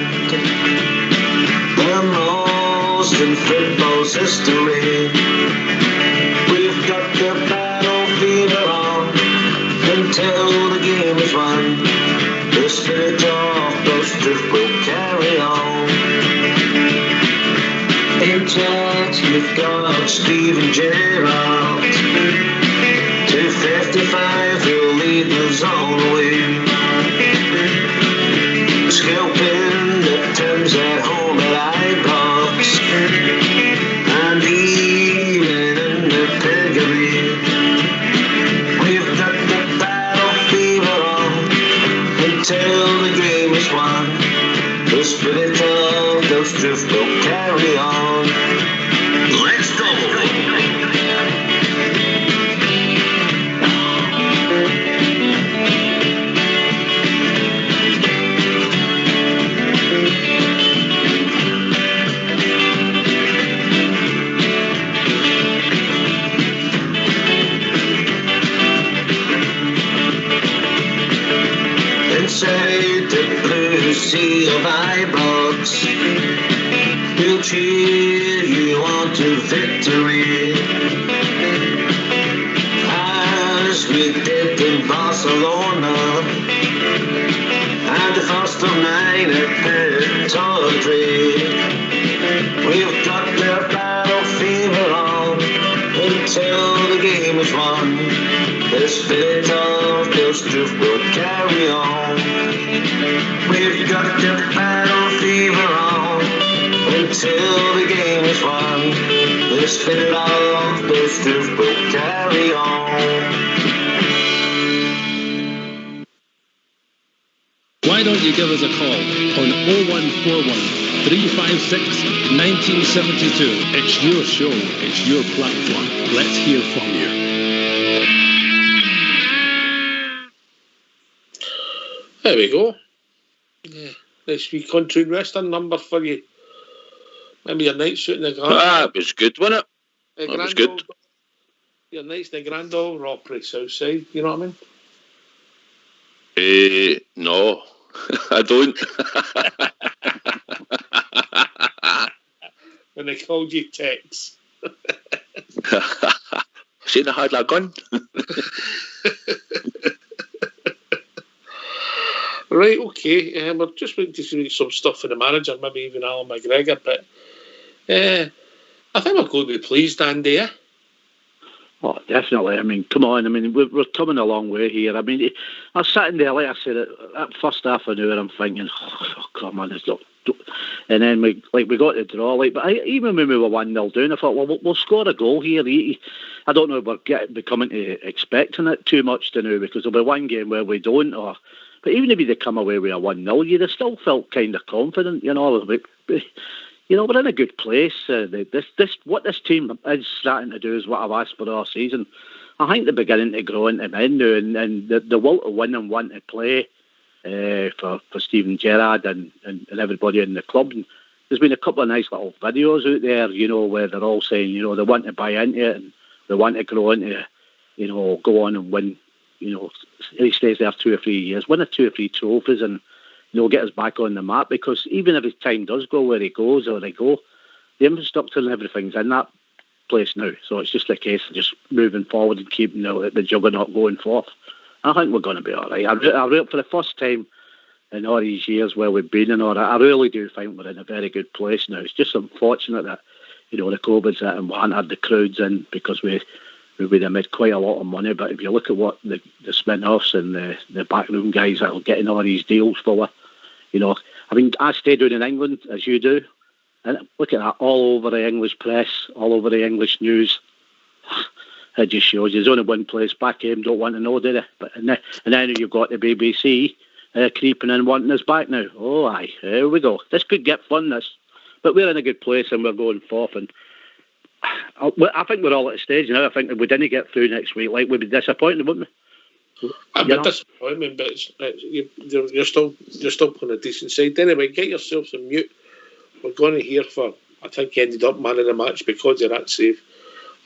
the most in football's history. We've got the battle fever on until the game is won. The spirit of those truth will carry on. In charge, you've got Steven Gerrard. 255 will lead us all the way. Scalping the Thames at home at Ibrox, and even in the piggery. We've got the battle fever on until the game is won. The spirit of those truth will carry on. Let's go! Inside the blue sea of Ibrox, we'll cheer you on to victory, as we did in Barcelona, and the first of 9 at Tawdry. We've got the battle fever on until the game is won. The This fit of this truth will carry on. We've got the battle fever on until the game is won. This fit of this truth will carry on. Why don't you give us a call on 0141 356 1972. It's your show, it's your platform. Let's hear from you. There we go. Yeah, nice wee country and western number for you. Maybe your night shooting the grand. It was good, wasn't it? It was good. Your nights in the Grand Ole Opry Southside, you know what I mean? No, I don't. When they called you Tex. Seen I had a gun. Right, okay. We're just waiting to see some stuff for the manager, maybe even Alan McGregor, but I think we're going to be pleased, Andy, yeah? Oh, definitely. I mean, come on. I mean, we're coming a long way here. I mean, I was sitting there, like I said, that first half an hour, I'm thinking, oh, come on, it's not. And then we got the draw. But even when we were 1-0 down, I thought, well, we'll score a goal here. I don't know if we're becoming expecting it too much to now, because there'll be one game where we don't. But even if they come away with a 1-0, you'd have still felt kind of confident, you know. We're in a good place. What this team is starting to do is what I've asked for all season. I think they're beginning to grow into men now, and the will to win and want to play for Steven Gerrard and everybody in the club. And there's been a couple of nice little videos out there, you know, where they're all saying, you know, they want to buy into it and they want to grow into it, you know, go on and win. You know, he stays there 2 or 3 years, win 2 or 3 trophies, and get us back on the map, because even if his time does go where he goes or they go, the infrastructure and everything's in that place now. So it's just a case of just moving forward and keeping the juggernaut going forth. I think we're going to be all right. For the first time in all these years where we've been in all that, I really do think we're in a very good place now. It's just unfortunate that, you know, the COVID's hit and we hadn't had the crowds in, because we would have made quite a lot of money. But if you look at what the spin-offs and the backroom guys that are getting all these deals for, you know, I mean, I stay down in England, as you do, and look at that, all over the English press, all over the English news. It just shows you there's only one place back home don't want to know, do they? But and then you've got the BBC creeping in wanting us back now. Oh, aye, here we go. This could get fun, this. But we're in a good place and we're going forth. And I think we're all at a stage now. I think if we didn't get through next week, like, we'd be disappointed, wouldn't we? I'm a disappointment, but you're still playing a decent side. Anyway, get yourselves on mute. We're going to hear for, I think he ended up man of the match because of that save,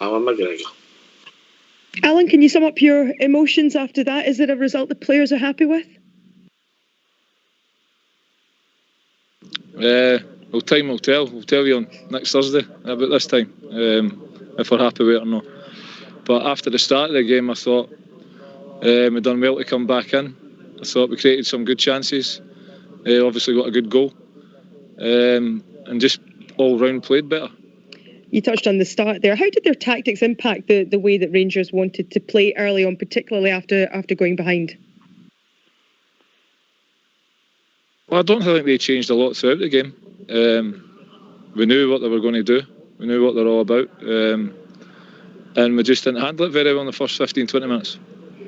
Alan McGregor. Alan, can you sum up your emotions after that? Is it a result the players are happy with? Well, time will tell. We'll tell you on next Thursday about this time, if we're happy with it or not. But after the start of the game, I thought we done well to come back in. I thought we created some good chances. Obviously got a good goal, and just all round played better. You touched on the start there. How did their tactics impact the way that Rangers wanted to play early on, particularly after going behind? Well, I don't think they changed a lot throughout the game. We knew what they were going to do. We knew what they're all about. And we just didn't handle it very well in the first 15-20 minutes.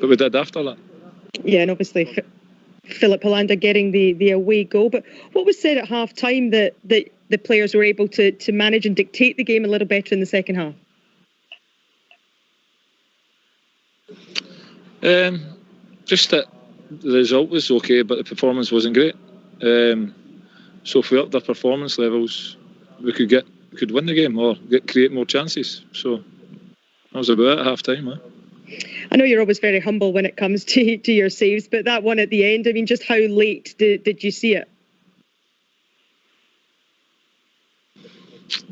But we did after that. Yeah, and obviously Philip Hollander getting the away goal. But what was said at half-time that the players were able to manage and dictate the game a little better in the second half? Just that the result was okay, but the performance wasn't great. So if we upped our performance levels, we could win the game or create more chances. So that was about it at half-time. I know you're always very humble when it comes to your saves, but that one at the end, I mean, just how late did you see it?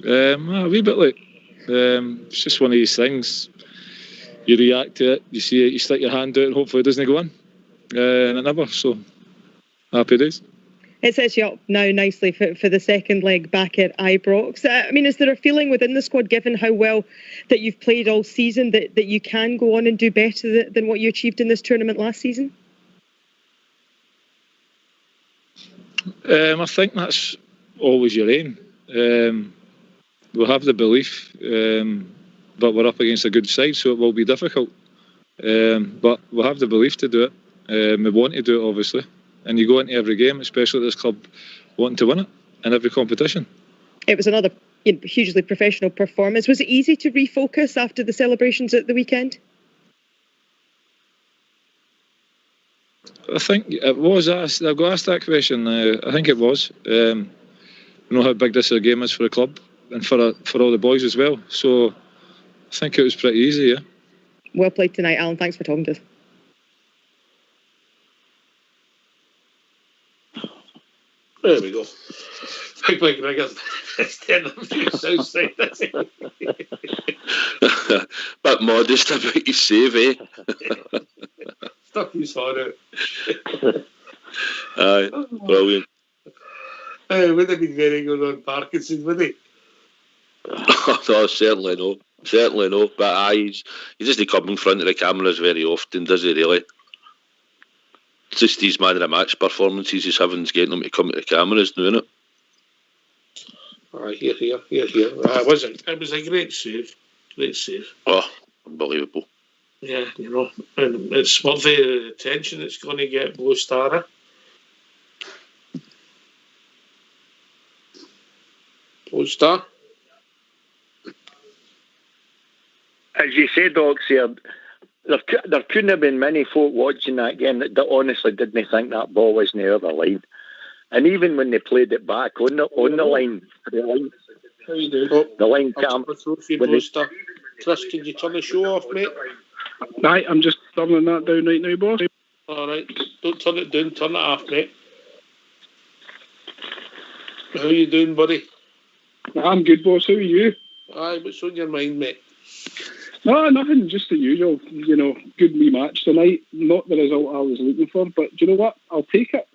A wee bit late. It's just one of these things. You react to it, you see it, you stick your hand out and hopefully it doesn't go in. And it never, so happy days. It sets you up now nicely for the second leg back at Ibrox. I mean, is there a feeling within the squad, given how well that you've played all season, that you can go on and do better than what you achieved in this tournament last season? I think that's always your aim. We'll have the belief, but we're up against a good side, so it will be difficult. But we'll have the belief to do it. We want to do it, obviously. And you go into every game, especially at this club, wanting to win it in every competition. It was another hugely professional performance. Was it easy to refocus after the celebrations at the weekend? I think it was asked. I got asked that question. I think it was. We know how big this game is for the club and for all the boys as well. So I think it was pretty easy, yeah. Well played tonight, Alan. Thanks for talking to us. There we go. Big McGregor. It's telling them to south side. Bit modest about his save, eh? Stuck his heart out. Aye, brilliant. Would have been very good on Parkinson, would he? No, certainly no. Certainly no. But aye, he doesn't come in front of the cameras very often, does he really? It's just these man of the match performances he's having getting them to come to the cameras, doing it. Here. It was a great save. Great save. Oh, unbelievable. Yeah, and it's worthy of the attention it's going to get, Blue Star. Blue Star. As you say, Docs, here, there couldn't have been many folk watching that game that honestly didn't think that ball was near the line. And even when they played it back on the line, How you doing? the line cam. Chris, can you turn the show off, mate? Right, I'm just turning that down right now, boss. All right, don't turn it down, turn it off, mate. How you doing, buddy? I'm good, boss. How are you? Aye, what's on your mind, mate? No, nothing, just the usual, good wee match tonight. Not the result I was looking for, but do you know what? I'll take it.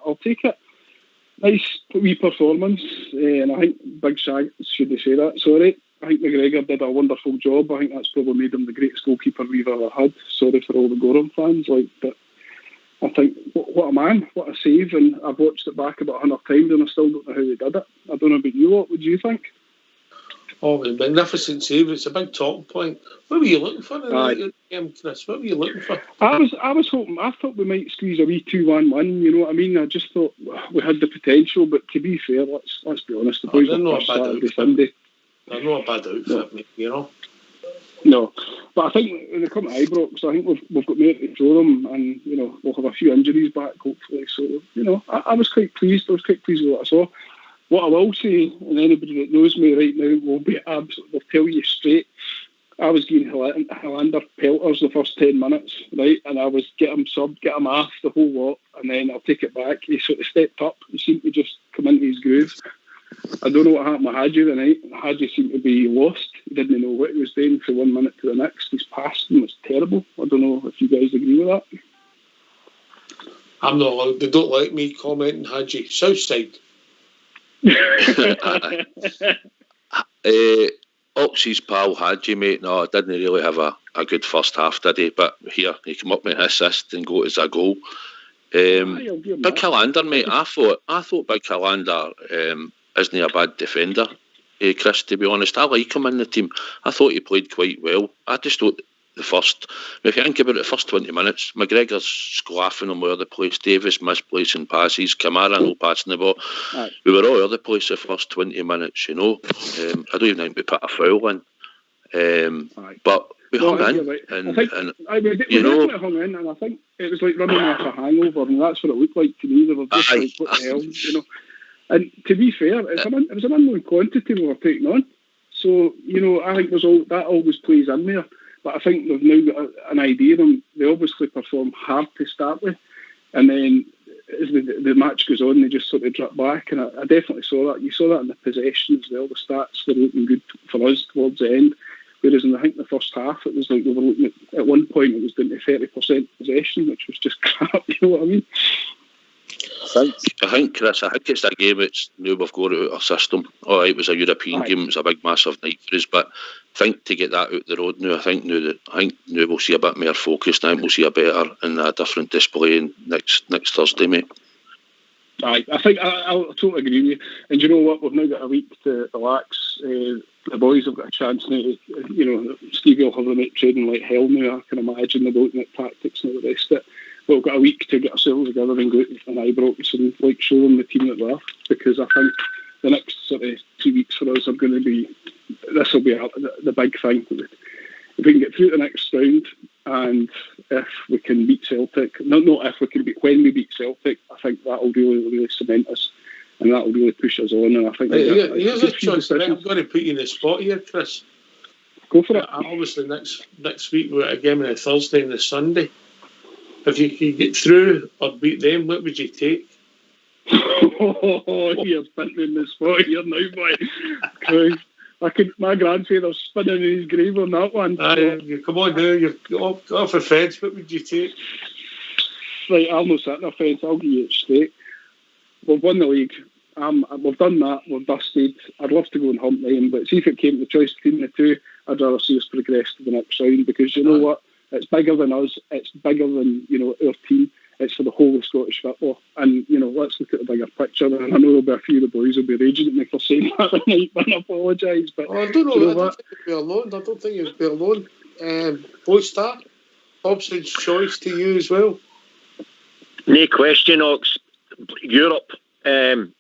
Nice wee performance, and I think Big Shag, should they say that, sorry. I think McGregor did a wonderful job. I think that's probably made him the greatest goalkeeper we've ever had. Sorry for all the Gorham fans, but I think, what a man, what a save, and I've watched it back about 100 times and I still don't know how he did it. I don't know about you, what would you think? Oh, a magnificent save. It's a big talking point. What were you looking for in that game, Chris? What were you looking for? I was hoping. I thought we might squeeze a wee 2-1-1. You know what I mean? I just thought we had the potential. But to be fair, let's be honest. The boys are Saturday, Sunday. They're not a bad outfit, mate. No, but I think when they come to Ibrox, I think we've got more to throw them, and we'll have a few injuries back hopefully. So I was quite pleased. I was quite pleased with what I saw. What I will say, and anybody that knows me right now will be absolutely, they'll tell you straight, I was getting Helander pelters the first 10 minutes, right? And I was get him subbed, get him off, the whole lot, and then I'll take it back. He sort of stepped up. He seemed to just come into his groove. I don't know what happened with Hadji tonight. Hadji seemed to be lost. He didn't know what he was doing from 1 minute to the next. His passing was terrible. I don't know if you guys agree with that. I'm not allowed. They don't like me commenting Hadji. Southside. Oxy's pal Hadji, mate, no, didn't really have a good first half, did he? But here, he came up with an assist and got as a goal. Big Helander, mate, I thought Big Helander isn't a bad defender, Chris, to be honest. I like him in the team. I thought he played quite well. I just thought if you think about it, the first 20 minutes, McGregor's sclaffing him all over the place, Davis misplacing passes, Kamara no passing the ball. Right. We were all over the place the first 20 minutes, I don't even think we put a foul in. But we hung in. Right. We definitely hung in, and I think it was like running off a hangover, and that's what it looked like to me. They were just like, what the hell, And to be fair, it was an unknown quantity we were taking on. So, I think that always plays in there. But I think they've now got an idea of them. They obviously perform hard to start with, and then as the match goes on, they just sort of drop back. And I definitely saw that. You saw that in the possession as well. The stats were looking good for us towards the end. Whereas in the first half, it was like we were looking at one point, it was down to 30% possession, which was just crap. You know what I mean? I think, Chris, it's a game. It's now we've got it out of our system. All right, it was a European game. It was a big, massive night for us. But I think to get that out the road now, I think now we'll see a bit more focused. I think we'll see a better and a different display in next Thursday, mate. I think I'll totally agree with you. And you know what? We've now got a week to relax. The boys have got a chance now. Stevie will have them out training like hell now. I can imagine they're looking at tactics and all the rest of it. We've got a week to get ourselves together and go to Ibrox and show them the team that we are. Because I think the next sort of 2 weeks for us are going to be. This will be the big thing. If we can get through the next round, and if we can beat Celtic, not if we can beat, when we beat Celtic, I think that will really cement us, and that will really push us on. And I think here's a choice. I'm going to put you in the spot here, Chris. Go for it. Obviously, next week we're at a game on a Thursday and a Sunday. If you could get through or beat them, what would you take? Oh, you're putting in the spot here now, boy. Christ. My grandfather's spinning in his grave on that one. Come on now, you've got off a fence. What would you take? Right, I'll not sit on a fence. I'll give you it straight. We've won the league. We've done that. We've dusted. I'd love to go and hunt them, but see if it came to the choice between the two, I'd rather see us progress to the next round, because you know what? It's bigger than us. It's bigger than our team. It's for the whole of Scottish football. And, let's look at the bigger picture. And I know there'll be a few of the boys will be raging at me for saying that tonight, but I apologise. But I don't know. I don't think you'll be alone. I don't think you'll be alone. Star, Hobson's choice to you as well. No question, Ox. Europe. I'm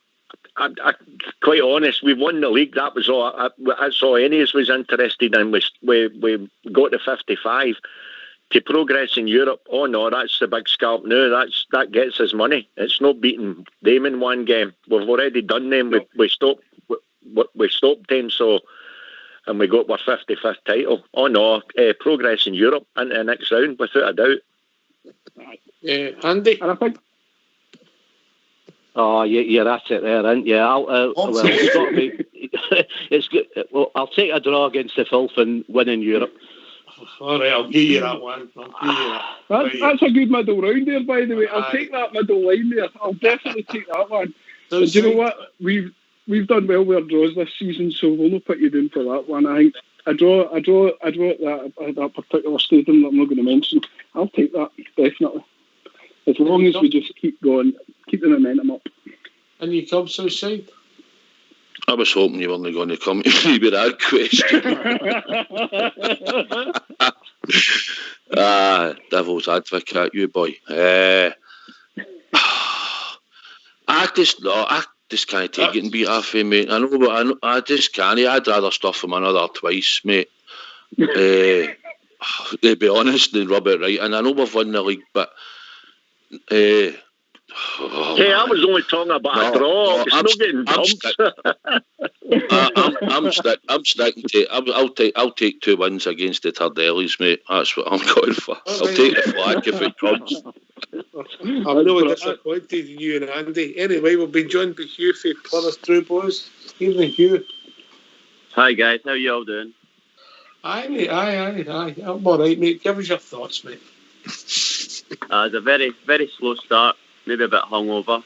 quite honest. We won the league. That was all. That's all any of us was interested in. We got to 55. To progress in Europe, oh no, that's the big scalp now. That gets us money. It's not beating them in one game. We've already done them. We stopped them. So, and we got our 55th title. Oh no, progress in Europe into the next round without a doubt. Andy, and I think. Oh yeah, that's it there, isn't it? Yeah, it's got to be. It's good. Well, I'll take a draw against the Filth and win in Europe. All right, I'll give you that one. That's a good middle round there, by the way. I'll take that middle line there. I'll definitely take that one. Do you know what? We've done well with our draws this season, so we'll not put you down for that one. I think a draw at that particular stadium that I'm not going to mention. I'll take that, definitely. As long as we just keep going, keep the momentum up. And you come Southside? I was hoping you weren't going to come to me with that question. Devil's advocate, you boy. I just can't take it and beat half of mate. I know, but I just can't. I'd rather stuff him another twice, mate. To be honest, than rub it right. And I know we've won the league, but. I was only talking about a draw. It's not getting dumped. I'm sticking to it. I'll take 2 wins against the Tardellis, mate. That's what I'm going for. I'll take the flag if it comes. I'm really disappointed in you and Andy. Anyway, we'll be joined by Hugh for Plymouth True Boys. Evening, Hugh. Hi guys, how you all doing? Aye, mate. Aye. I'm all right, mate. Give us your thoughts, mate. It's a very, very slow start. Maybe a bit hungover,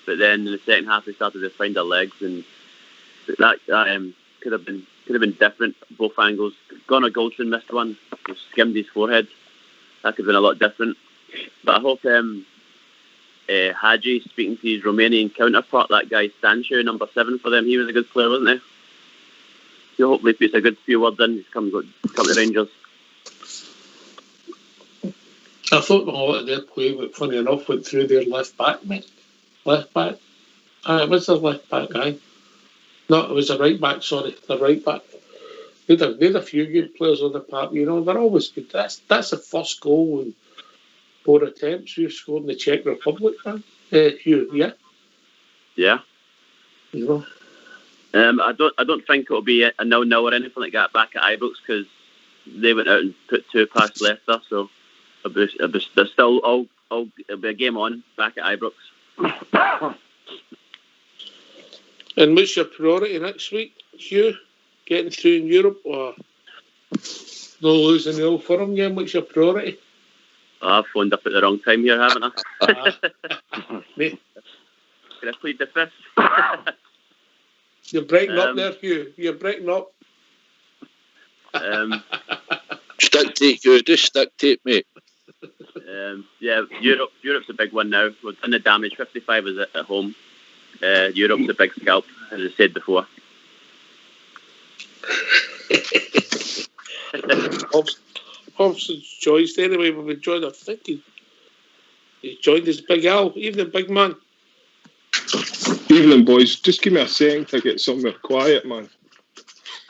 but then in the second half we started to find our legs, and that could have been different. Both angles. Connor Goldson missed one, skimmed his forehead. That could have been a lot different. But I hope Hadji, speaking to his Romanian counterpart, that guy Sancho, number 7 for them, he was a good player, wasn't he? He hopefully puts a good few words in. He's come to Rangers. I thought a lot of their play, funny enough, went through their left back, mate. Left back. It was the left back guy. No, it was the right back, sorry. The right back. They had a few good players on the park, they're always good. That's the first goal in 4 attempts we've scored in the Czech Republic, man. Hugh, yeah? Yeah. I don't think it'll be a 0-0 or anything like that back at Ibrox, because they went out and put 2 past Leicester, so they're still it'll be a game on back at Ibrox. And what's your priority next week, Hugh? Getting through in Europe or no losing the Old Firm game? What's your priority? I've phoned up at the wrong time here, haven't I? Can I plead the fifth? You're breaking up there, Hugh. You're breaking up. Stick tape, Hugh. Just stick tape, mate. Yeah, Europe's a big one now. We've done the damage. 55 is at home. Europe's a big scalp, as I said before. Hobson's choice anyway. We've enjoyed our thinking. He's joined his Big Al. Evening, big man. Evening, boys. Just give me a second to get somewhere quiet, man.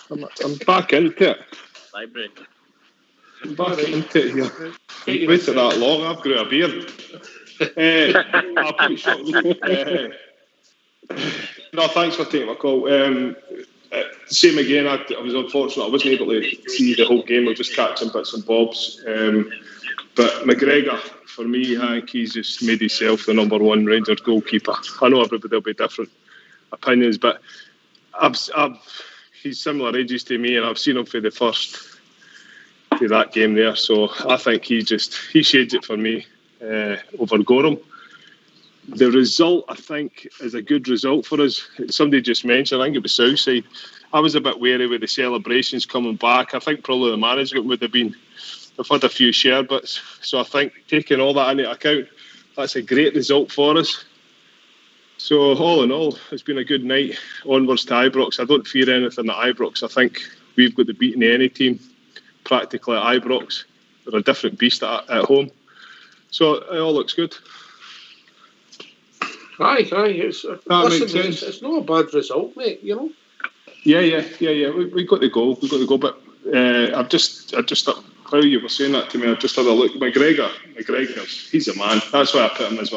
I'm back into it. Library. I'm back into it here. I've waited that long. I've got a beard. I'll put it short. No, thanks for taking my call. Same again. I was unfortunate. I wasn't able to see the whole game. I was just catching bits and bobs. But McGregor, for me, I think he's just made himself the number one Rangers goalkeeper. I know everybody will be different opinions, but he's similar ages to me, and I've seen him for the first to that game there. So I think he shades it for me over Gorham. The result, I think, is a good result for us. Somebody just mentioned, I think it was Southside. I was a bit wary with the celebrations coming back. I think probably the management would have been. They've had a few share bits. So I think taking all that into account, that's a great result for us. So all in all, it's been a good night onwards to Ibrox. I don't fear anything at Ibrox. I think we've got the beating of any team practically at Ibrox. They're a different beast at home. So it all looks good. Aye. It's not a bad result, mate, you know? Yeah. We got the goal. But I've just while you were saying that to me, I just had a look. McGregor, he's a man. That's why I put him as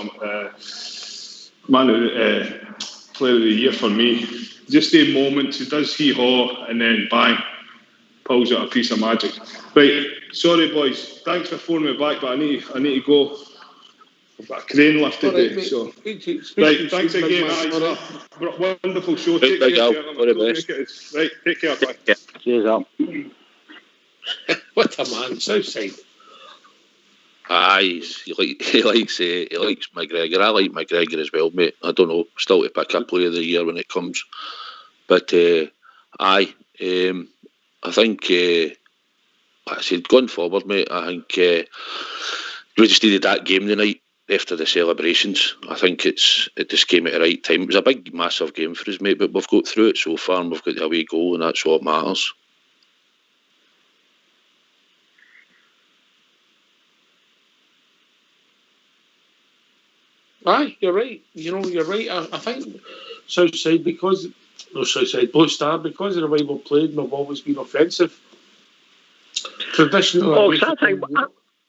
player of the year for me. Just the moments, he does hee-haw and then bang, pulls out a piece of magic. Right, sorry boys, thanks for phoning me back, but I need to go. I've got a crane lift to do. So. Right, thanks again. Wonderful show. Take care. Right, take care. Bye. Cheers, Al. What a man, Southside. Aye, he likes McGregor. I like McGregor as well, mate. I don't know, still to pick up player of the year when it comes. But I think, like I said, going forward, mate, I think we just needed that game tonight after the celebrations. I think it just came at the right time. It was a big, massive game for us, mate, but we've got through it so far and we've got the away goal, and that's what matters. Aye, you're right. You're right. I think Southside, Blue Star, because of the way we've played and we've always been offensive. Traditionally,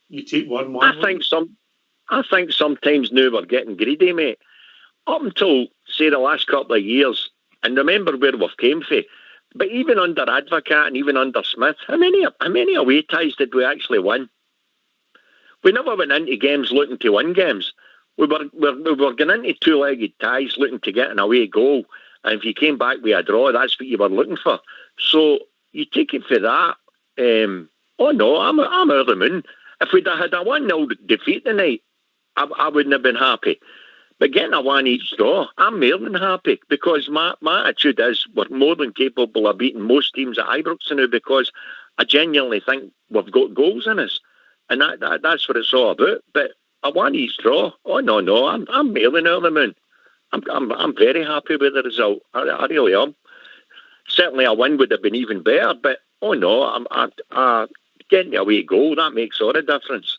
you take one. I think sometimes now we're getting greedy, mate. Up until, say, the last couple of years, and remember where we've came from, but even under Advocat and even under Smith, how many away ties did we actually win? We never went into games looking to win games. We were going into two-legged ties looking to get an away goal, and if you came back with a draw, that's what you were looking for. So you take it for that. I'm over the moon. If we'd had a 1-0 defeat tonight, I wouldn't have been happy. But getting a 1 each draw, I'm more than happy, because my attitude is we're more than capable of beating most teams at Ibrox now, because I genuinely think we've got goals in us, and that's what it's all about. But a 1 each draw, I'm more than over the moon. I'm very happy with the result. I really am. Certainly a win would have been even better, but I'm getting the away goal, that makes all the difference.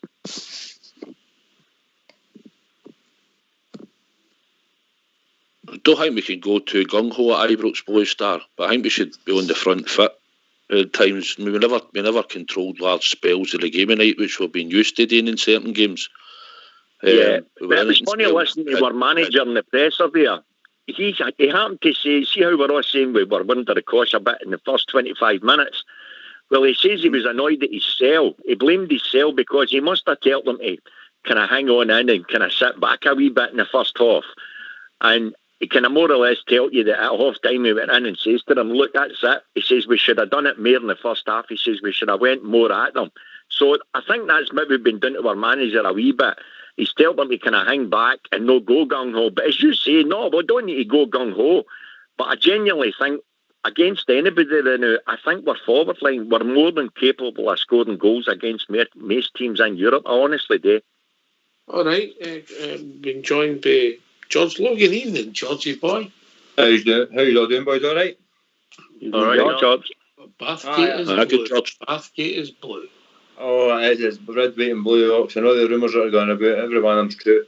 I don't think we can go too gung-ho at Ibrox Blue Star, but I think we should be on the front foot at times. I mean, we never controlled large spells of the game tonight, which we've been used to doing in certain games. Yeah, but it was funny listening to our manager in the presser there. He happened to say, see how we're all saying we were under the cosh a bit in the first 25 minutes? Well, he says he was annoyed at his cell. He blamed his cell because he must have told them to kind of hang on in and kind of sit back a wee bit in the first half. And he kind of more or less tell you that at half time he went in and says to them, look, that's it. He says we should have done it more in the first half. He says we should have went more at them. So I think that's maybe been done to our manager a wee bit. he's told them to kind of hang back and no go gung-ho. But as you say, no, we don't need to go gung-ho. But I genuinely think, against anybody now, I think we're forward line. We're more than capable of scoring goals against most teams in Europe. I honestly do. All right. Been joined by George Logan. Evening, Georgie boy. How you all doing, boys? All right? All right, George. Bathgate is blue. Bathgate is blue. Oh, it is red, white and blue, Ox. I know the rumours that are going about, every one of them's true.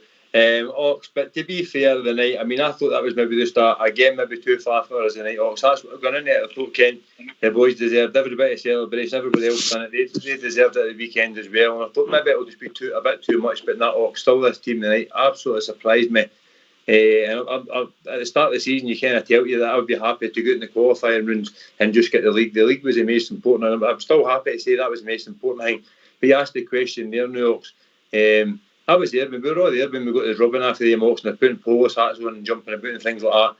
Ox, but to be fair, the night, I mean, I thought that was maybe the start. Again, maybe too far for us the night, Ox. That's what I've gone in there. I thought, Ken, the boys deserved every bit of celebration, everybody else done it. They deserved it at the weekend as well. And I thought maybe it'll just be a bit too much, but not Ox. Still, this team tonight absolutely surprised me. And at the start of the season, you kind of tell you that I would be happy to go in the qualifying rounds and just get the league. The league was the most important, and I'm still happy to say that was the most important thing. But you asked the question there, Ox. I was there, we were all there when we got the rubbing after them, Ox, and they're putting polo hats on and jumping about and things like that.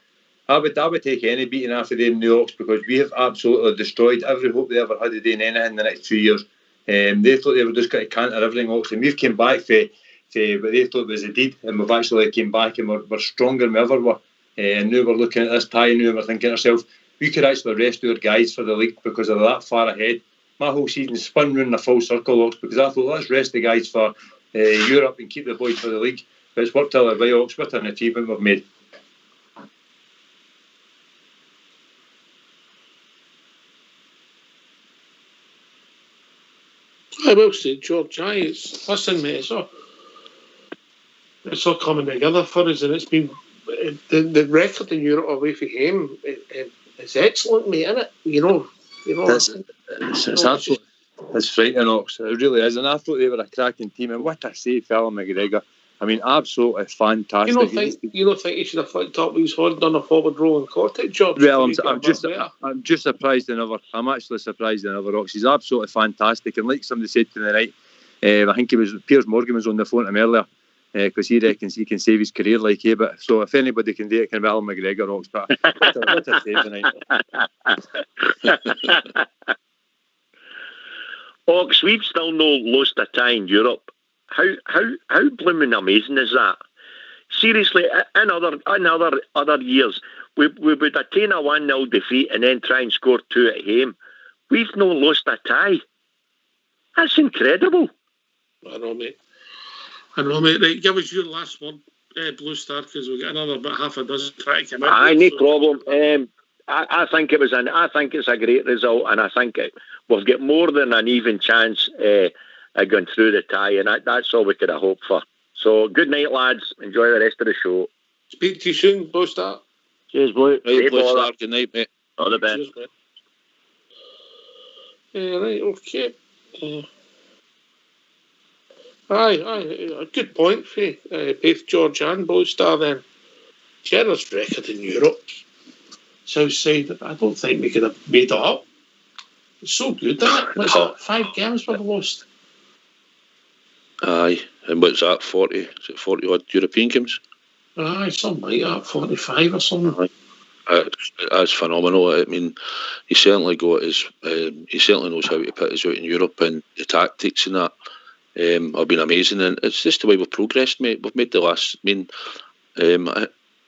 I would take any beating after them, Ox, because we have absolutely destroyed every hope they ever had of doing anything in the next 2 years. They thought they were just going to canter everything, Ox, and we've came back for what they thought was a deed, and we've actually came back and we're stronger than we ever were. And now we're looking at this tie, and now we're thinking to ourselves, we could actually rest our guys for the league because they're that far ahead. My whole season spun round in a full circle, Ox, because I thought, let's rest the guys for Europe and keep the boys for the league. But it's worked out well, Ox. What an achievement we've made. I will say, George, listen, mate, it's all coming together for us, and it's been the record in Europe away from home is excellent, mate, isn't it? You know, it's absolutely, it's frightening, Ox. It really is, and I thought they were a cracking team. And what I say, Phil McGregor, I mean, absolutely fantastic. You don't think he should have flicked up with his horn on a forward roll and caught it, George? Well, I'm just surprised another. I'm actually surprised another, Ox. He's absolutely fantastic, and like somebody said tonight, I think Piers Morgan was on the phone to him earlier, because he reckons he can save his career like he. But so if anybody can do it, can be Alan McGregor, Ox. But what a save tonight. Ox, we've still no lost a tie in Europe. How blooming amazing is that? Seriously, in other years, we would attain a 1-0 defeat and then try and score 2 at home. We've no lost a tie. That's incredible. I know, mate. Right, give us your last word, Blue Star, because we've got another about half a dozen trying to come out. Aye, no problem. I think it's a great result, and I think we've got more than an even chance of going through the tie, and that's all we could have hoped for. So good night, lads. Enjoy the rest of the show. Speak to you soon, Blue Star. Cheers, Blue. Right, Blue Star. Good night, mate. All the best. Cheers, right, okay. Aye, a good point for both George and Blue Star then. Generous record in Europe. Southside, I don't think we could have made it up. It's so good, isn't it? What's that? 5 games we've lost. Aye, and what's that, 40? Is it 40 odd European games? Aye, something like that, 45 or something. Aye. That's phenomenal. I mean, he certainly he certainly knows how to put us out in Europe, and the tactics and that have been amazing. And it's just the way we've progressed, mate. We've made the last. I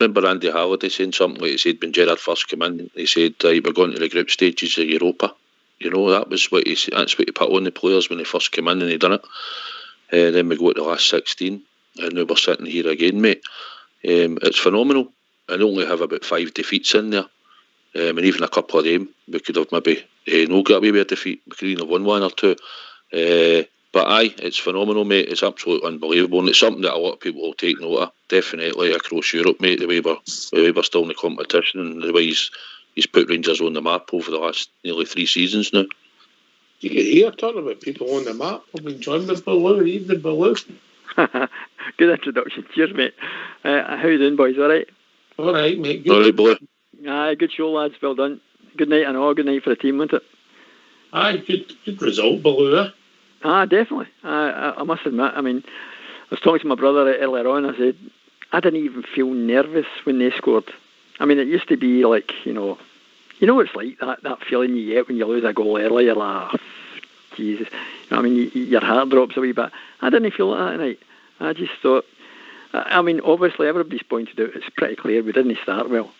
remember Andy Halliday saying something like he said when Gerrard first came in. He said we're going to the group stages of Europa. You know, that's what he put on the players when he first came in, and he done it. Then we go to the last 16, and now we're sitting here again, mate. It's phenomenal. And only have about 5 defeats in there, and even a couple of them we could have maybe no got away with a defeat. We could even have won 1 or 2. But aye, it's phenomenal, mate. It's absolutely unbelievable, and it's something that a lot of people will take note of. Definitely across Europe, mate. The way we're still in the competition, and the way he's put Rangers on the map over the last nearly 3 seasons now. You can hear talking about people on the map. I've been joined by Baloo, even Baloo. Good introduction. Cheers, mate. How you doing, boys? All right? All right, mate. Good. All right, Baloo. Aye, good show, lads. Well done. Good night and all. Good night for the team, wasn't it? Aye, good result, Baloo. Ah, definitely. I must admit, I mean, I was talking to my brother earlier on. I said, I didn't even feel nervous when they scored. I mean, it used to be like, you know what it's like, that feeling you get when you lose a goal early. You're like, Jesus. You know what I mean? Your heart drops a wee bit. I didn't feel that tonight. I just thought, I mean, obviously everybody's pointed out it's pretty clear we didn't start well,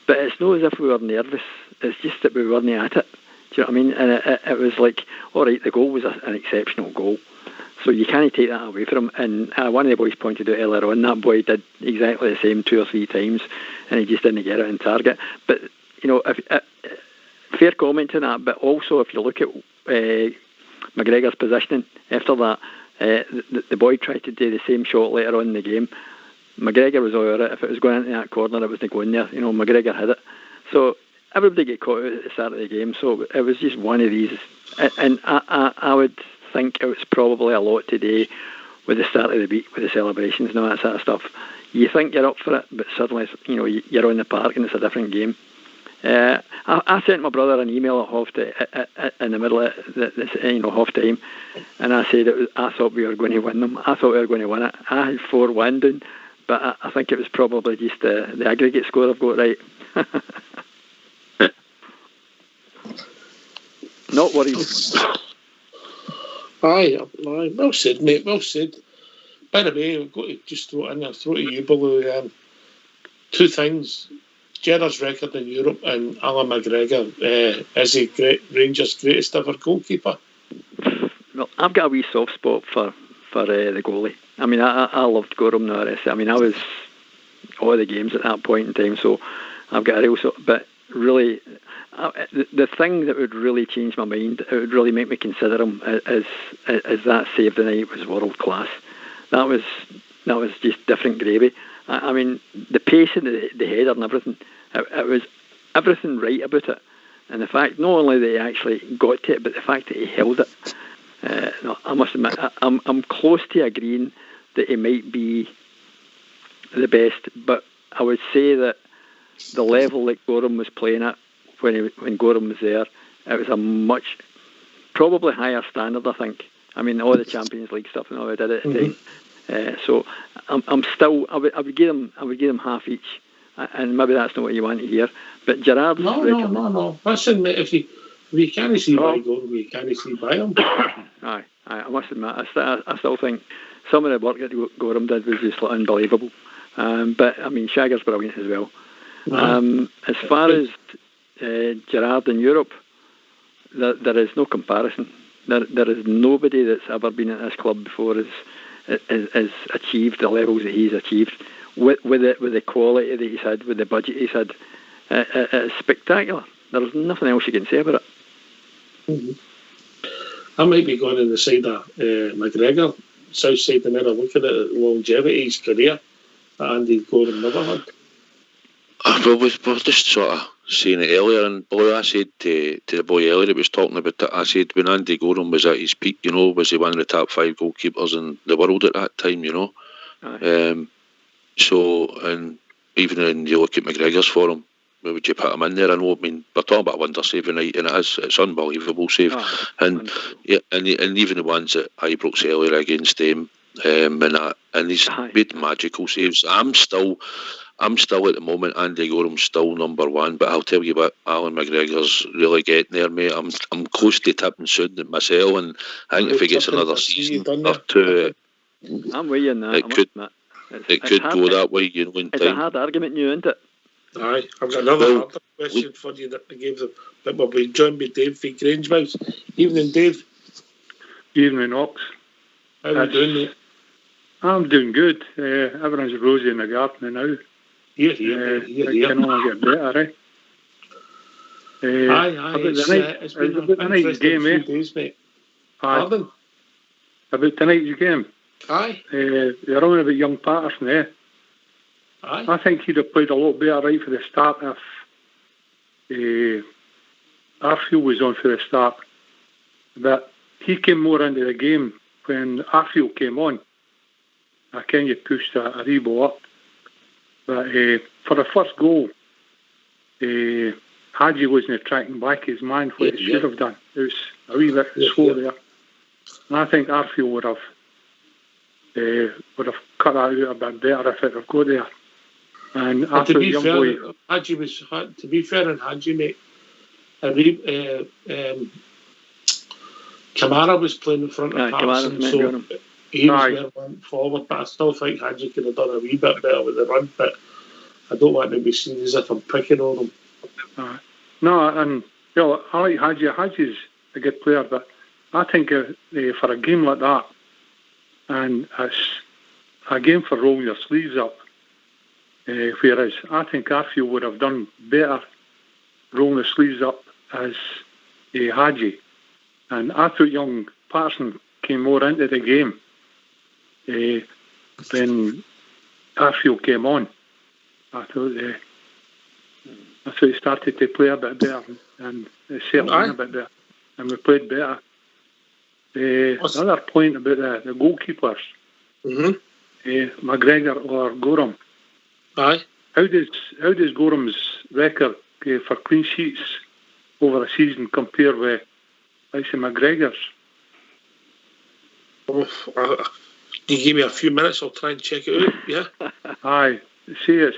but it's not as if we were nervous. It's just that we weren't at it. Do you know what I mean? And it was like, all right, the goal was an exceptional goal, so you can't take that away from him. And one of the boys pointed out earlier on, that boy did exactly the same 2 or 3 times, and he just didn't get it in target. But, you know, fair comment on that, but also if you look at McGregor's positioning after that, the boy tried to do the same shot later on in the game. McGregor was all right. If it was going into that corner, it wasn't going there. You know, McGregor had it. So everybody get caught out at the start of the game. So it was just one of these. And I would think it was probably a lot today with the start of the week, with the celebrations and all that sort of stuff. You think you're up for it, but suddenly, you know, you're on the park and it's a different game. I sent my brother an email at in the middle of half time, and I said I thought we were going to win them. I thought we were going to win it. I had 4-1 down, but I think it was probably just the aggregate score I've got right. Not worried. Aye, well said, mate. Well said. By the way, I've got to just throw to you, Billy. 2 things. Gerrard's record in Europe and Alan McGregor, is he Rangers' greatest ever goalkeeper? Well, I've got a wee soft spot for the goalie. I mean, I loved Gorham now. I mean, I was all the games at that point in time, so I've got a real soft. But really, the thing that would really change my mind, it would really make me consider him, is that save the night was world class. That was just different gravy. I mean, the pace and the header and everything, it was everything right about it. And the fact, not only that he actually got to it, but the fact that he held it. No, I must admit, I'm close to agreeing that he might be the best, but I would say that the level that Gorham was playing at when Gorham was there, it was a much, probably higher standard, I think. I mean, all the Champions League stuff and all I did at the time. So I'm still. I would give them half each, and maybe that's not what you want to hear. But Gerrard's record. No. Listen, mate, if you can't see by Gorham, you can't see by him. Aye. I must admit, I still think some of the work that Gorham did was just unbelievable. But I mean, Shagger's brilliant as well. As far as Gerrard in Europe, there is no comparison. There is nobody that's ever been at this club before has achieved the levels that he's achieved with the quality that he's had, with the budget he's had. It's spectacular. There's nothing else you can say about it. I might be going on the side of McGregor, south side, and then I look at it, longevity of his career that Andy Gorham never had. Well, we're just sort of saying it earlier, and Blue, I said to the boy earlier that was talking about it, I said when Andy Gorham was at his peak, was he one of the top 5 goalkeepers in the world at that time, So, and even when you look at McGregor's form, where would you put him in there? I know, we're talking about a wonder saving night, and it's unbelievable save. And even the ones that Ibrox earlier against him, and he's made magical saves. I'm still at the moment, Andy Gorham's still number 1, but I'll tell you what, Alan McGregor's really getting there, mate. I'm close to tipping soon myself, and I think if he gets another season or 2, I'm with you on that. It could go that way, in time. It's a hard argument, isn't it? Aye, I've got another question for you that I gave them, but we'll be joined by Dave from Grangemouth. Evening, Dave. Evening, Ox. How are you doing, mate? I'm doing good. Everyone's rosy in the garden now. Here. It can only get better, Aye. It's been a nice game, days, mate. Pardon? About tonight's game? Aye. You're on about young Patterson, Aye. I think he'd have played a lot better right for the start if Arfield was on for the start. But he came more into the game when Arfield came on. I kind of pushed a Rebo up. But for the first goal, Hadji wasn't tracking back his man what he should have done. It was a wee bit slow there. And I think Arfield would have cut that out a bit better if it had got there. And after to be young fair, boy, Hadji was, to be fair on Hadji, mate, Kamara was playing in front of Patterson, so he was went forward, but I still think Hadji could have done a wee bit better with the run, but I don't want to be seen as if I'm picking on him. No, and I like Hadji. Hadji's a good player, but I think for a game like that, and it's a game for rolling your sleeves up, whereas I think Arfield would have done better rolling the sleeves up as Hadji. And I thought young Patterson came more into the game when Arfield came on. I thought he started to play a bit better and settled in a bit better, and we played better. Another point about the goalkeepers, McGregor or Gorham. Aye. How does Gorham's record for clean sheets over a season compare with like McGregor's? You give me a few minutes, I'll try and check it out. Yeah. Aye. See, it's.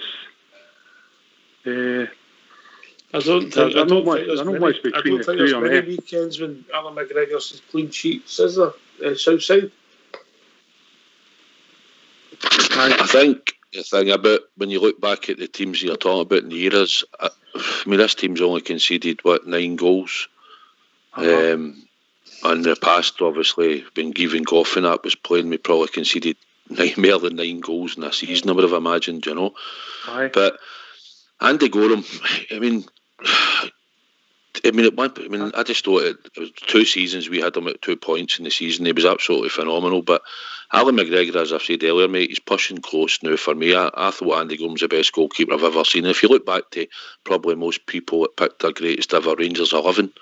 I don't think there's many weekends when Alan McGregor's has clean sheets, is there? Southside. I think the thing about when you look back at the teams you're talking about in the eras, I mean, this team's only conceded 9 goals. In the past, obviously, when Gavin Goffin that was playing, we probably conceded more than 9 goals in a season, I would have imagined, you know. Aye. But Andy Gorham, I mean, I just thought it was 2 seasons we had him at 2 points in the season. He was absolutely phenomenal. But Alan McGregor, as I said earlier, mate, he's pushing close now for me. I thought Andy Goram's the best goalkeeper I've ever seen. If you look back to probably most people that picked their greatest ever Rangers 11,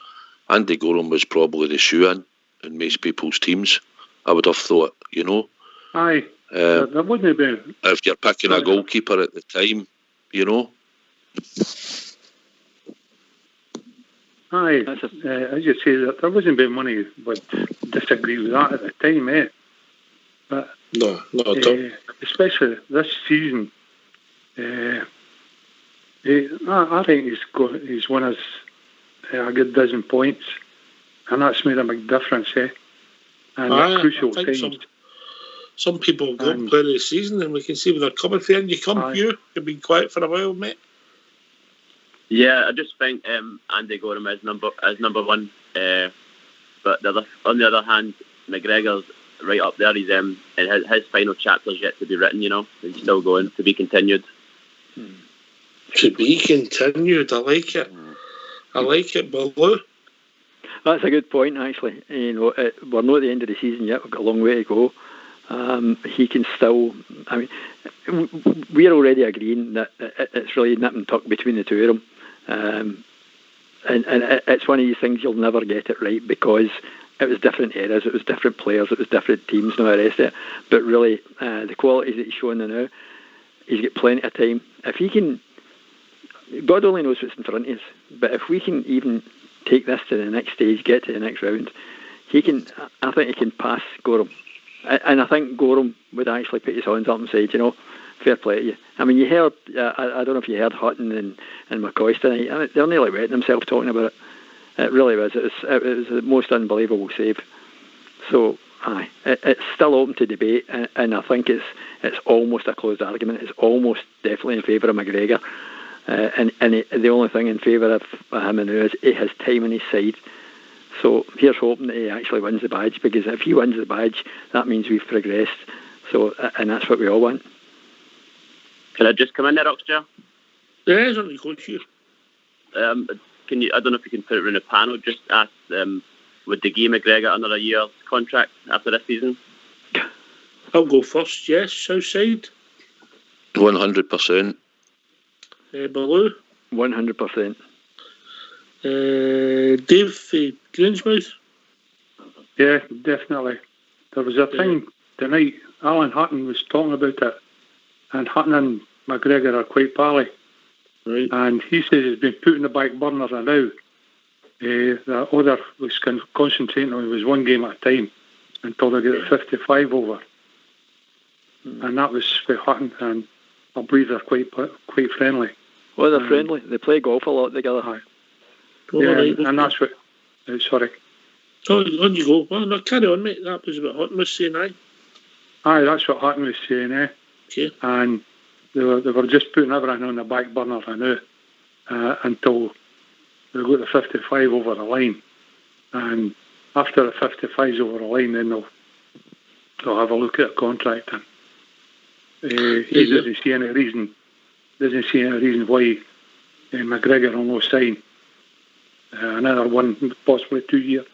Andy Goram was probably the shoe-in most people's teams. I would have thought, you know. Aye. That wouldn't have been. If you're picking a goalkeeper at the time, you know. Aye, as you say, there wasn't very many would disagree with that at the time, eh? But no, not at all. Especially this season, I think he's won us a good dozen points, and that's made a big difference, eh? And at crucial times. Some people don't play the season, and we can see when they're coming for you. And you come here, you've been quiet for a while, mate. Yeah, I just think Andy Gorham is number one. But on the other hand, McGregor's right up there. He's and his final chapter's yet to be written. You know, he's still going to be continued. To be continued. I like it. I like it, Blue. That's a good point, actually. You know, we're not at the end of the season yet. We've got a long way to go. He can still. I mean, we're already agreeing that it's really nip and tuck between the two of them. And it's one of these things you'll never get it right because it was different eras, it was different players, it was different teams and all the rest of it. But really, the qualities that he's showing now, he's got plenty of time. If he can, God only knows what's in front of us, but if we can even take this to the next stage, get to the next round, I think he can pass Gorham. And I think Gorham would actually put his hands up and say, you know, fair play to you. I mean, you heard, I don't know if you heard Hutton and McCoy tonight. I mean, they're nearly wetting themselves talking about it. It really was. It was the most unbelievable save. So, it's still open to debate, and I think it's almost a closed argument. It's almost definitely in favour of McGregor. And the only thing in favour of him now is he has time on his side. So here's hoping that he actually wins the badge, because if he wins the badge, that means we've progressed. So, and that's what we all want. Can I just come in there, Oxjar? Yeah, certainly, Coach here. Can you? I don't know if you can put it in a panel. Just ask would they give McGregor another year's contract after this season? I'll go first. Yes, Southside. 100%. Baloo. 100%. Dave Greensmouth. Yeah, definitely. There was a thing tonight. Alan Hutton was talking about it, and Hutton and McGregor are quite pally. Right. And he says he's been put in the back burner now. The other was concentrating on was one game at a time until they get 55 over. And that was for Hutton, and I believe they're quite friendly. Well, they're friendly. They play golf a lot together. And that's what. Sorry. Oh, on you go. Well, no, carry on, mate. That was what Hutton was saying, aye. Aye, that's what Hutton was saying, eh? Okay. And they were just putting everything on the back burner for now until they got the 55 over the line. And after the 55's over the line, then they'll have a look at the contract. And he doesn't see any reason why McGregor will not sign another one, possibly 2 years.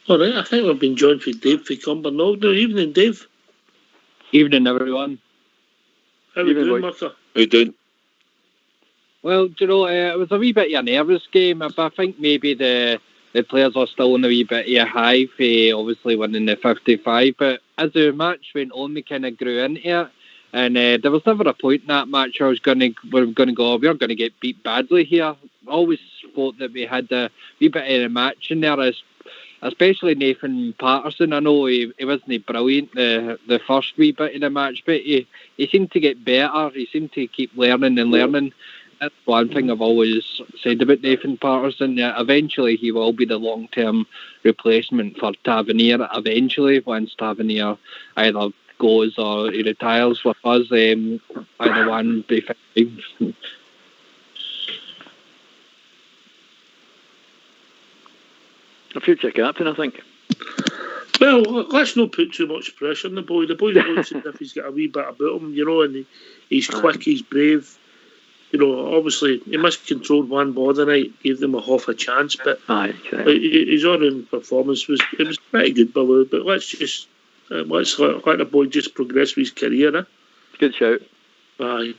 All right, I think we've been joined with Dave from Cumbernauld. Good evening, Dave. Evening, everyone. How we doing, Martha? How you doing? Well, do you know, it was a wee bit of a nervous game. But I think maybe the players are still in a wee bit of a high for obviously winning the 55. But as the match went on, we kind of grew into it. And there was never a point in that match where we were going to go, we're going to get beat badly here. I always thought that we had a wee bit of a match in there, especially Nathan Patterson. I know he wasn't brilliant the first wee bit of the match, but he seemed to get better. He seemed to keep learning and learning. That's one thing I've always said about Nathan Patterson. Eventually he will be the long-term replacement for Tavernier. Eventually, once Tavernier either goes or he retires with us, either one be fine. A future captain, I think. Well, let's not put too much pressure on the boy. The boy looks as if he's got a wee bit about him, and he's quick, he's brave. Obviously, he must have controlled one ball the night, gave them a half a chance, but his all-round performance was pretty good, but let's let the boy just progress with his career. Eh? Good shout. Aye,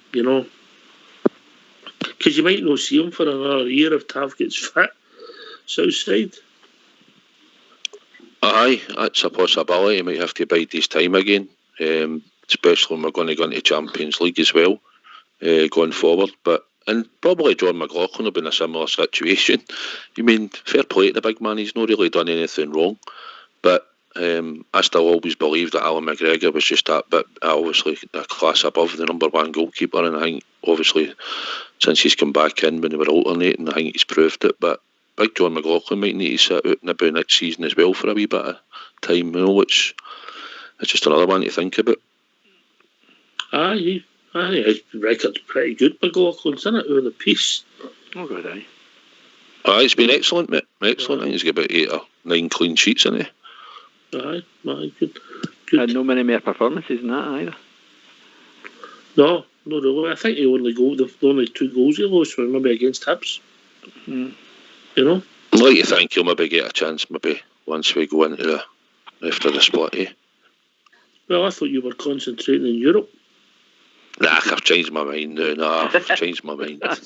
because you might not see him for another year if Tav gets fit. Southside. Aye, that's a possibility. He might have to bide his time again, especially when we're going to go into Champions League as well, going forward. And probably John McLaughlin will be in a similar situation. Fair play to the big man, he's not really done anything wrong. But I still always believe that Alan McGregor was just that bit, obviously, a class above the number one goalkeeper. And I think, obviously, since he's come back in when they were alternating, I think he's proved it. But Big John McLaughlin might need to sit out and about next season as well for a wee bit of time, which it's just another one to think about. Aye, his record's pretty good, McLaughlin's, isn't it, with the piece? Oh, good, aye. Aye, it's been excellent, mate. Excellent. I think he's got about 8 or 9 clean sheets in it. Aye, good. And no many more performances than that either. No, really. I think the only 2 goals he lost were maybe against Hibs. I'd like to think he'll maybe get a chance, maybe once we go into after the split, eh? Well, I thought you were concentrating in Europe. Nah, I've changed my mind now. I've changed my mind. I've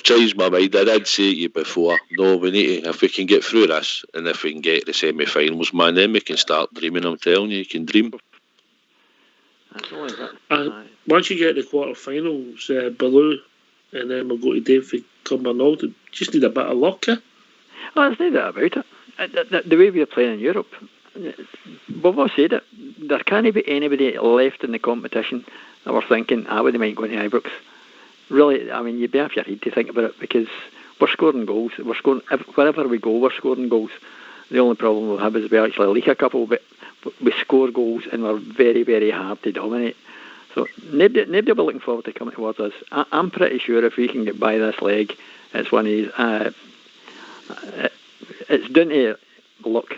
changed my mind. I did say to you before, no, we need to, if we can get through this, and if we can get to the semi-finals, man, then we can start dreaming. I'm telling you can dream. That's only once you get to the quarter-finals, below, and then we'll go to Dave for Cumbernauld, just need a bit of luck, eh? Well, there's no doubt about it. The way we're playing in Europe, we've all said it, there can't be anybody left in the competition that we're thinking, I wouldn't mind going to Ibrox. Really, you'd be off your head to think about it, because we're scoring goals. Wherever we go, we're scoring goals. The only problem we'll have is we actually leak a couple, but we score goals and we're very, very hard to dominate. So nobody will be looking forward to coming towards us. I'm pretty sure if we can get by this leg, it's one of these. It's down to luck,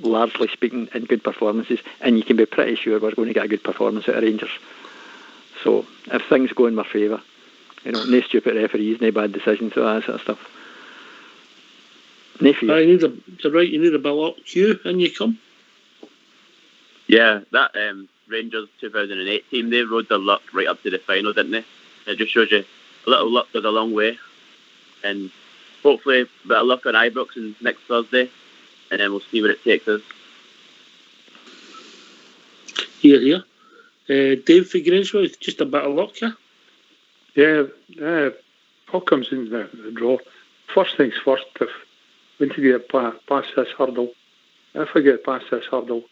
largely speaking, and good performances, and you can be pretty sure we're going to get a good performance out of Rangers. So if things go in my favour, no stupid referees, no bad decisions, all that sort of stuff. No fear. You need a bit of luck, Hugh, and you come. Yeah, that Rangers 2008 team, they rode their luck right up to the final, didn't they? It just shows you a little luck goes a long way. And hopefully a bit of luck on Ibrox next Thursday, and then we'll see where it takes us. Here. Dave for Grangemouth, just a bit of luck, yeah? Yeah, all comes in the draw. First things first, once you get past this hurdle, if I get past this hurdle,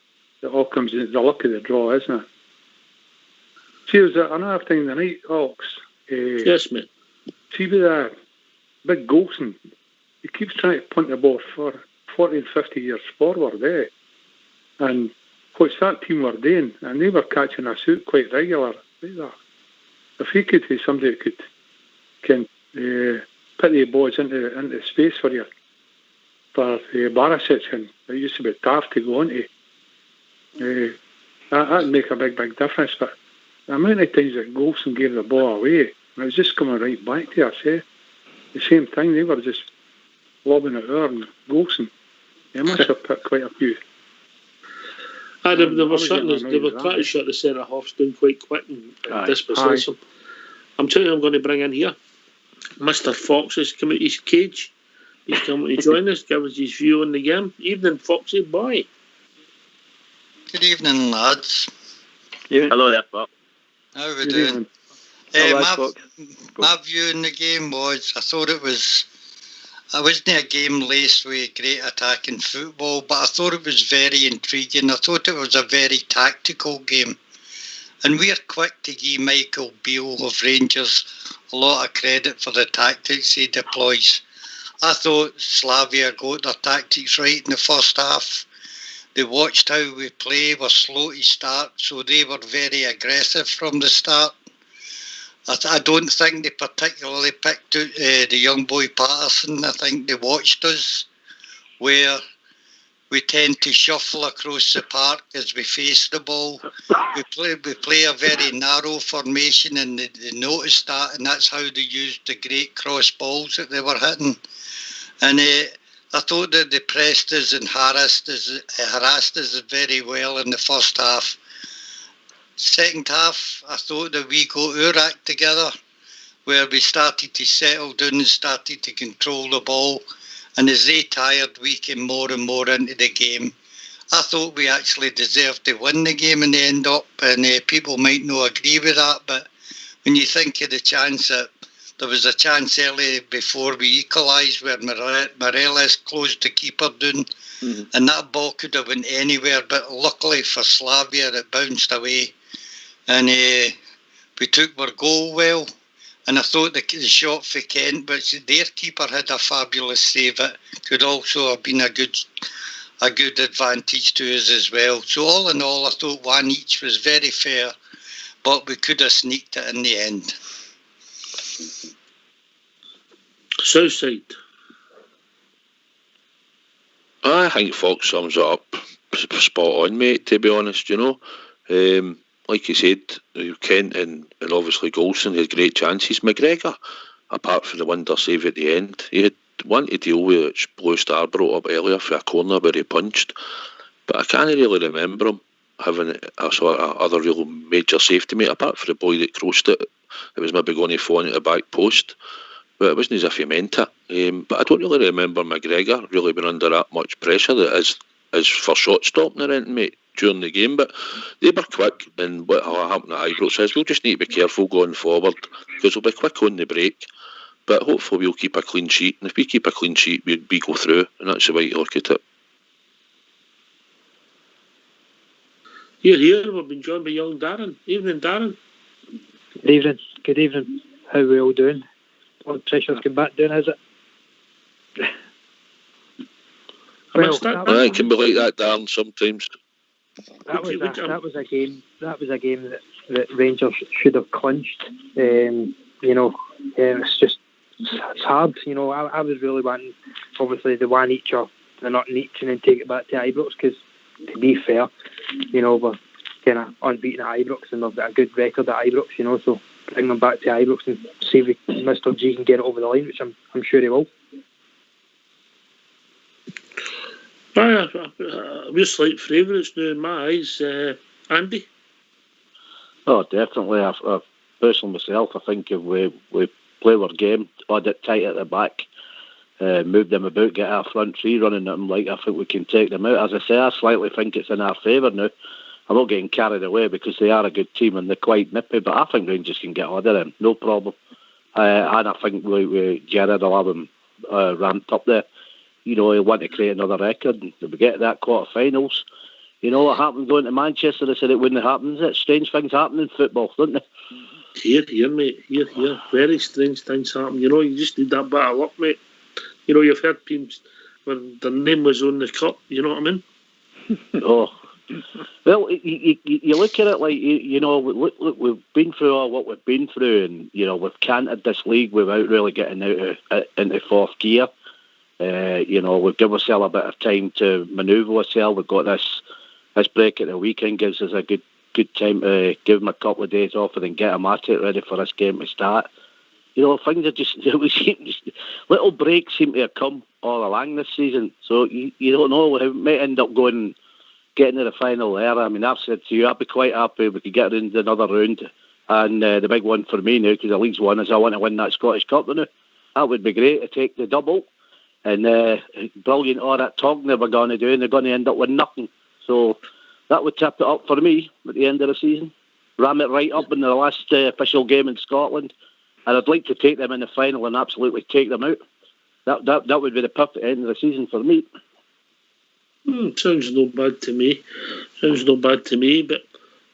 it all comes in the luck of the draw, isn't it? See, there's another thing tonight, Ox. Yes, mate. See, with that big Golson, he keeps trying to punt the ball for 40 and 50 years forward, eh? And what's that team were doing, and they were catching us out quite regular. If you could have somebody that can put the balls into space for you, for Barisic, and it used to be daft to go into, that'd make a big difference. But the amount of times that Golson gave the ball away, and it was just coming right back to us, the same thing, they were just lobbing it over, and Golson, they must have put quite a few. They were trying to shut the centre halves down quite quick and dispossess them. I'm telling you, I'm going to bring in here Mr. Fox has come out his cage. He's come to join us, give us his view on the game. Evening, Foxy boy. Good evening, lads. Hello there, Fox. How are we doing? My view on the game was, I thought it wasn't a game laced with great attacking football, but I thought it was very intriguing. I thought it was a very tactical game. And we're quick to give Michael Beale of Rangers a lot of credit for the tactics he deploys. I thought Slavia got their tactics right in the first half. They watched how we play, were slow to start, so they were very aggressive from the start. I don't think they particularly picked out the young boy Patterson. I think they watched us, where we tend to shuffle across the park as we face the ball. We play a very narrow formation, and they noticed that, and that's how they used the great cross balls that they were hitting. And I thought that they pressed us and harassed us very well in the first half. Second half, I thought that we got our act together, where we started to settle down and started to control the ball. And as they tired, we came more and more into the game. I thought we actually deserved to win the game in the end up, and people might not agree with that, but when you think of the chance that there was a chance early before we equalised where Morelos closed the keeper down, and that ball could have went anywhere, but luckily for Slavia it bounced away, and we took our goal well. And I thought the shot for Kent, but their keeper had a fabulous save. It could also have been a good advantage to us as well. So all in all, I thought one each was very fair, but we could have sneaked it in the end. Southside. I think Fox sums it up spot on, mate, to be honest, you know. Like you said, Kent and obviously Golson had great chances. McGregor, apart from the wonder save at the end, he had one to deal with, which Blue Star brought up earlier for a corner where he punched. But I can't really remember him having a sort of other real major safety, mate, apart from the boy that crossed it. It was maybe going to fall into the back post. But it wasn't as if he meant it. But I don't really remember McGregor really being under that much pressure that is for shot stopping or anything, mate, during the game. But they were quick, and what happened at Ibrox says we'll just need to be careful going forward, because we'll be quick on the break. But hopefully we'll keep a clean sheet, and if we keep a clean sheet, we go through, and that's the way to look at it. Here, we've been joined by young Darren. Evening, Darren. Good evening. How are we all doing? Blood pressure's come back down, has it? Well, it can be like that, Darren, sometimes. That was a game that Rangers should have clinched. It's hard. You know, I was really wanting, obviously, the one each or the not each, and then take it back to Ibrox, because to be fair, you know, we're kind of unbeaten at Ibrox and we've got a good record at Ibrox, you know, so bring them back to Ibrox and see if Mr. G can get it over the line, which I'm sure he will. We're slight favourites now in my eyes. Andy? Oh, definitely. I've personally myself, I think if we play our game, hold it tight at the back, move them about, get our front three running at them, I think we can take them out. As I say, I slightly think it's in our favour now. I'm not getting carried away because they are a good team and they're quite nippy, but I think Rangers can get on to them, no problem. And I think Gerrard will have them ramped up there. You know, he'll want to create another record. And if we get to that quarter-finals, you know what happened going to Manchester? They said it wouldn't happen. Strange things happen in football, don't they? Here, mate. Here. Very strange things happen. You know, you just need that bit of luck, mate. You know, you've heard teams where their name was on the cup, you know what I mean? Oh, Well, you look at it like, look, we've been through all what we've been through, and, we've cantered this league without really getting out into fourth gear. We've given ourselves a bit of time to manoeuvre ourselves. We've got this break at the weekend, gives us a good time to give them a couple of days off and then get them at it, ready for this game to start. Things are just, little breaks seem to have come all along this season. So you don't know, we might end up getting to the final there. I mean, I've said to you, I'd be quite happy if we could get into another round. And the big one for me now, because the league's won, is I want to win that Scottish Cup now. That would be great to take the double. And brilliant all that talking they were going to do, and they're going to end up with nothing. So that would tip it up for me at the end of the season. Ram it right up in the last official game in Scotland. And I'd like to take them in the final and absolutely take them out. That would be the perfect end of the season for me. Sounds no bad to me. But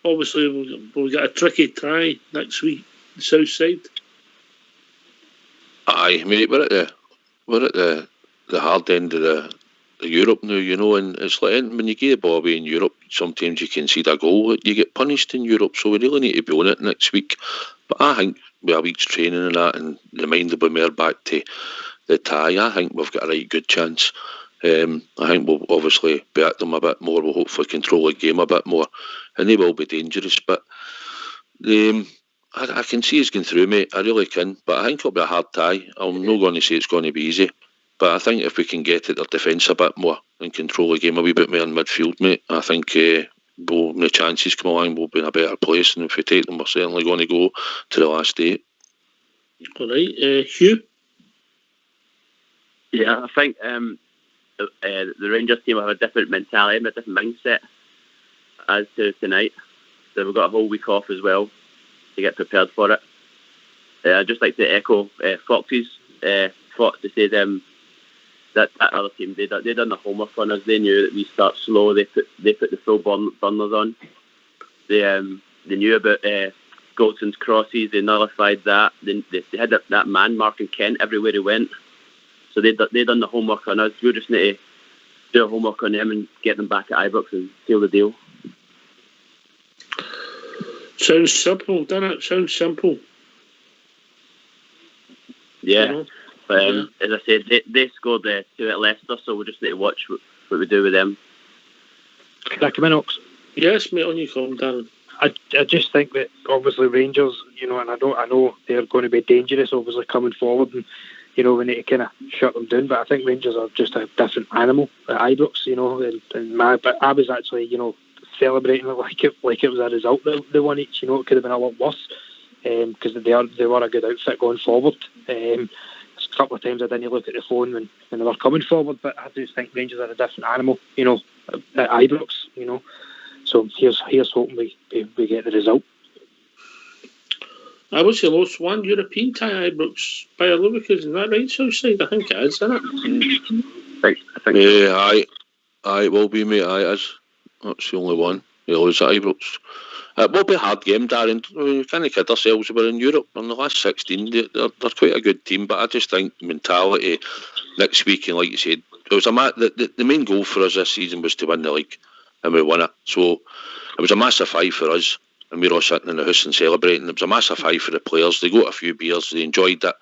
obviously we've got a tricky tie next week, the south side. Aye, mate, we're at the hard end of the Europe now, and it's like when you get the ball away in Europe, sometimes you concede a goal, you get punished in Europe, so we really need to be on it next week. But I think with a week's training and that, and the mind will be more back to the tie, I think we've got a right good chance. I think we'll obviously back them a bit more, we'll hopefully control the game a bit more, and they will be dangerous, but I can see us going through, mate, I really can, but I think it'll be a hard tie. I'm not going to say it's going to be easy, but I think if we can get at their defence a bit more and control the game a wee bit more in midfield, mate, I think when the chances come along, we'll be in a better place, and if we take them, we're certainly going to go to the last 8. All right, Hugh? Yeah, I think the Rangers team have a different mentality, a different mindset as to tonight. So we've got a whole week off as well to get prepared for it. I'd just like to echo Fox's thought to say them that other team they done the homework on us. They knew that we start slow. They put the full burners on. They knew about Goldson's crosses. They nullified that. They had that man marking Kent everywhere he went. So they done the homework on us. We just need to do a homework on them and get them back at Ibrox and seal the deal. Sounds simple, doesn't it? Sounds simple. Yeah. But as I said, they scored 2 at Leicester, so we just need to watch what we do with them. Can I come in, Ox? Yes, mate, on you come, Darren. I just think that obviously Rangers, and I know they're going to be dangerous, obviously coming forward, and we need to kind of shut them down. But I think Rangers are just a different animal at Ibrox, but I was actually, celebrating it like it was a result they won each. It could have been a lot worse because they were a good outfit going forward. A couple of times I didn't look at the phone when they were coming forward, but I just think Rangers are a different animal, at Ibrox, So here's hoping we get the result. I wish they lost one European tie Ibrox by a Leverkusen, isn't that right, Southside? I think it is, isn't it? I think yeah, aye, it will be, mate, aye, it is. That's the only one. They lose at Ibrox. It will be a hard game, Darren. We can't kid ourselves. We're in Europe. In the last 16, they're quite a good team, but I just think mentality next week, and like you said, it was the main goal for us this season was to win the league, and we won it. So it was a massive high for us, and we were all sitting in the house and celebrating. It was a massive high for the players. They got a few beers, they enjoyed it,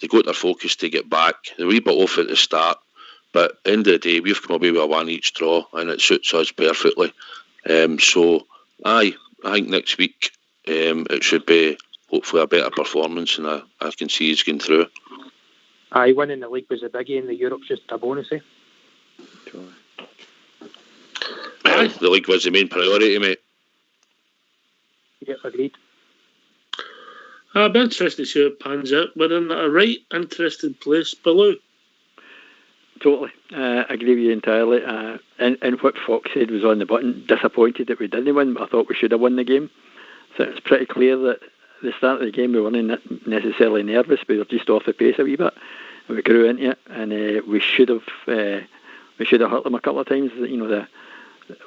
they got their focus to get back. They were a wee bit off at the start, but at the end of the day, we've come away with a 1 each draw, and it suits us perfectly. So I think next week it should be hopefully a better performance, and I can see us going through. Aye, winning the league was a biggie, and the Europe's just a bonus, eh? Well, the league was the main priority, mate. Yep, agreed. I'd be interested to see how it pans out. We're in a right interesting place below. Totally. I agree with you entirely. And what Fox said was on the button. Disappointed that we didn't win, but I thought we should have won the game. So it's pretty clear that at the start of the game we weren't necessarily nervous. We were just off the pace a wee bit, and we grew into it. And we should have hurt them a couple of times.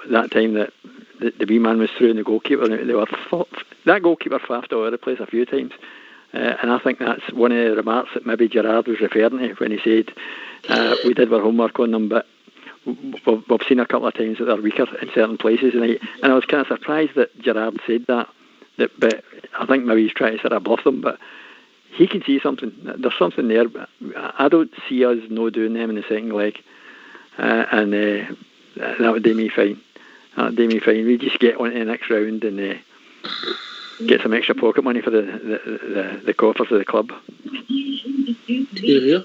That time that the wee man was through and the goalkeeper, that goalkeeper faffed all over the place a few times. And I think that's one of the remarks that maybe Gerard was referring to when he said we did our homework on them, but we've seen a couple of times that they're weaker in certain places, and I was kind of surprised that Gerrard said that. But I think maybe he's trying to set above them, but he can see something. There's something there, but I don't see us no doing them in the second leg, and that would do me fine. We just get on to the next round and get some extra pocket money for the coffers of the club.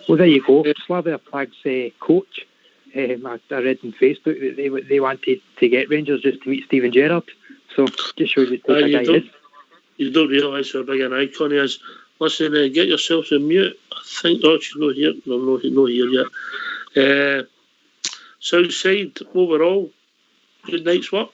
Well, there you go. Slavia Prague's coach. I read on Facebook that they wanted to get Rangers just to meet Steven Gerrard. So just shows you what a guy is. You don't realise how big an icon he is. Listen, get yourself on mute. I think she's not here. No, not here yet. Southside overall, good night's work.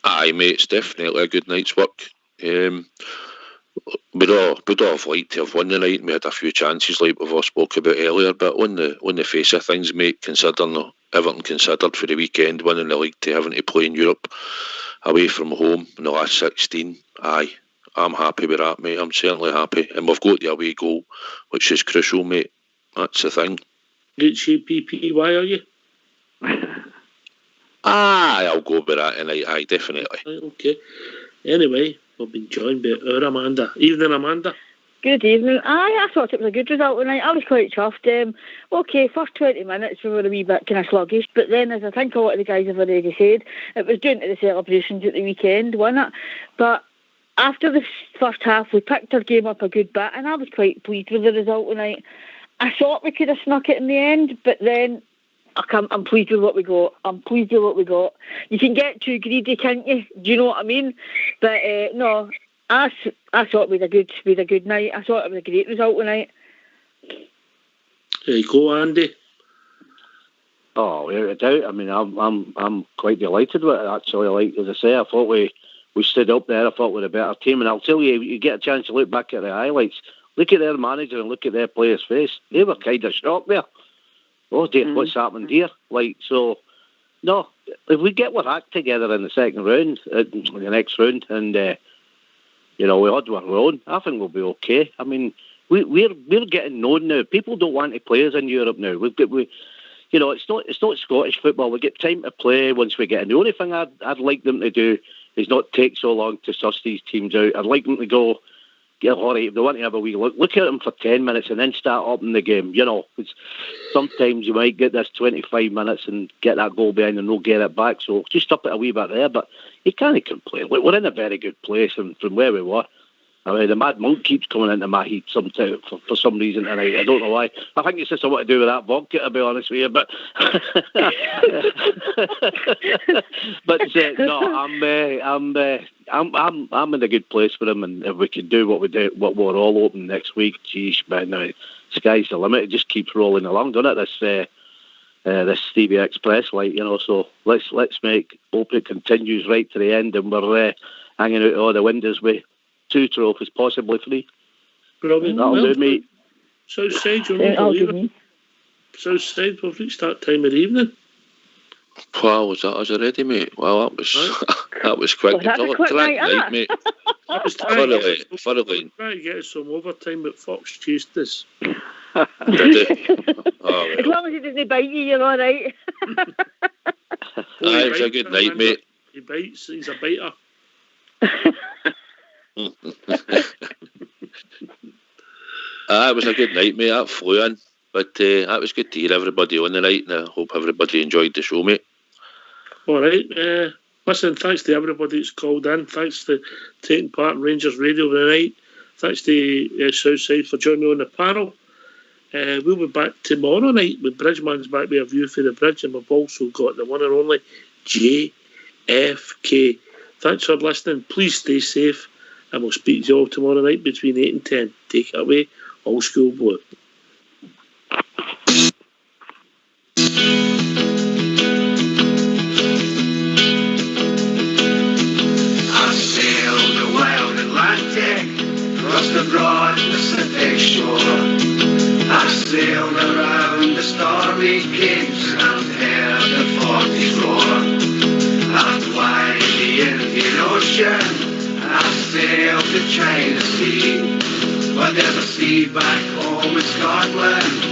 Aye, mate, it's definitely a good night's work. We'd all have liked to have won the night. We had a few chances, like we've all spoke about earlier. But on the face of things, mate, considering everything considered for the weekend, winning the league to having to play in Europe away from home in the last 16, aye, I'm happy with that, mate. I'm certainly happy, and we've got the away goal, which is crucial, mate. That's the thing. Good shape, PPY, are you? Aye, I'll go with that tonight. Aye, definitely. Okay. Anyway, we've been joined by our Amanda. Evening, Amanda. Good evening. I thought it was a good result tonight. I was quite chuffed. Okay, first 20 minutes we were a wee bit kind of sluggish, but then, as I think a lot of the guys have already said, it was down to the celebrations at the weekend, wasn't it? But after the first half, we picked our game up a good bit, and I was quite pleased with the result tonight. I thought we could have snuck it in the end, but then I'm pleased with what we got. You can get too greedy, can't you? Do you know what I mean? But no, I thought we had a good night. I thought it was a great result tonight. There you go, Andy. Oh, without a doubt. I mean, I'm quite delighted with it, actually. Like, as I say, I thought we stood up there. I thought we were a better team. And I'll tell you, you get a chance to look back at the highlights. Look at their manager and look at their players' face. They were kind of shocked there. Oh dear, what's happened here? Like, so, no, if we get our act together in the second round, the next round, and, we had our own, I think we'll be okay. I mean, we're getting known now. People don't want to play us in Europe now. It's not Scottish football. We get time to play once we get in. The only thing I'd like them to do is not take so long to suss these teams out. I'd like them to go, all right, if they want to have a wee look at them for 10 minutes and then start up in the game. Sometimes you might get this 25 minutes and get that goal behind and not get it back. So just up it a wee bit there, but you can't complain. We're in a very good place, and from where we were, I mean, the Mad Monk keeps coming into my heat sometimes for some reason tonight. I don't know why. I think it's just something to do with that vodka, to be honest with you. But I'm in a good place with him, and if we can do what we're all open next week, geez, man, the sky's the limit. It just keeps rolling along, doesn't it? This Stevie Express, So let's hope it continues right to the end, and we're hanging out all the windows with 2 trophies, possibly 3. Brilliant. That'll do, mate. Southside, Southside, we've reached that time of the evening. Wow, was that us already, mate? Well, that was quick. Well, that's a quick night, mate. I was thoroughly. Trying to get some overtime, but Fox chased us. Did it? Oh, well. As long as he doesn't bite you, you're all right. It was a good night, mate. He bites, he's a biter. It was a good night, mate. That flew in, but that was good to hear everybody on the night, and I hope everybody enjoyed the show, mate. All right. Listen, thanks to everybody that's called in. Thanks to taking part in Rangers Radio tonight. Thanks to Southside for joining me on the panel. We'll be back tomorrow night with Bridgeman's back with a view for the bridge, and we've also got the one and only JFK. Thanks for listening. Please stay safe, and we'll speak to you all tomorrow night between 8 and 10. Take it away, Old School Blue. I sailed the wild Atlantic, across the broad Pacific shore. I sailed around the stormy capes and heard the 40s roar. I flied the Indian Ocean, and I sailed the China Sea. But there's a sea back home in Scotland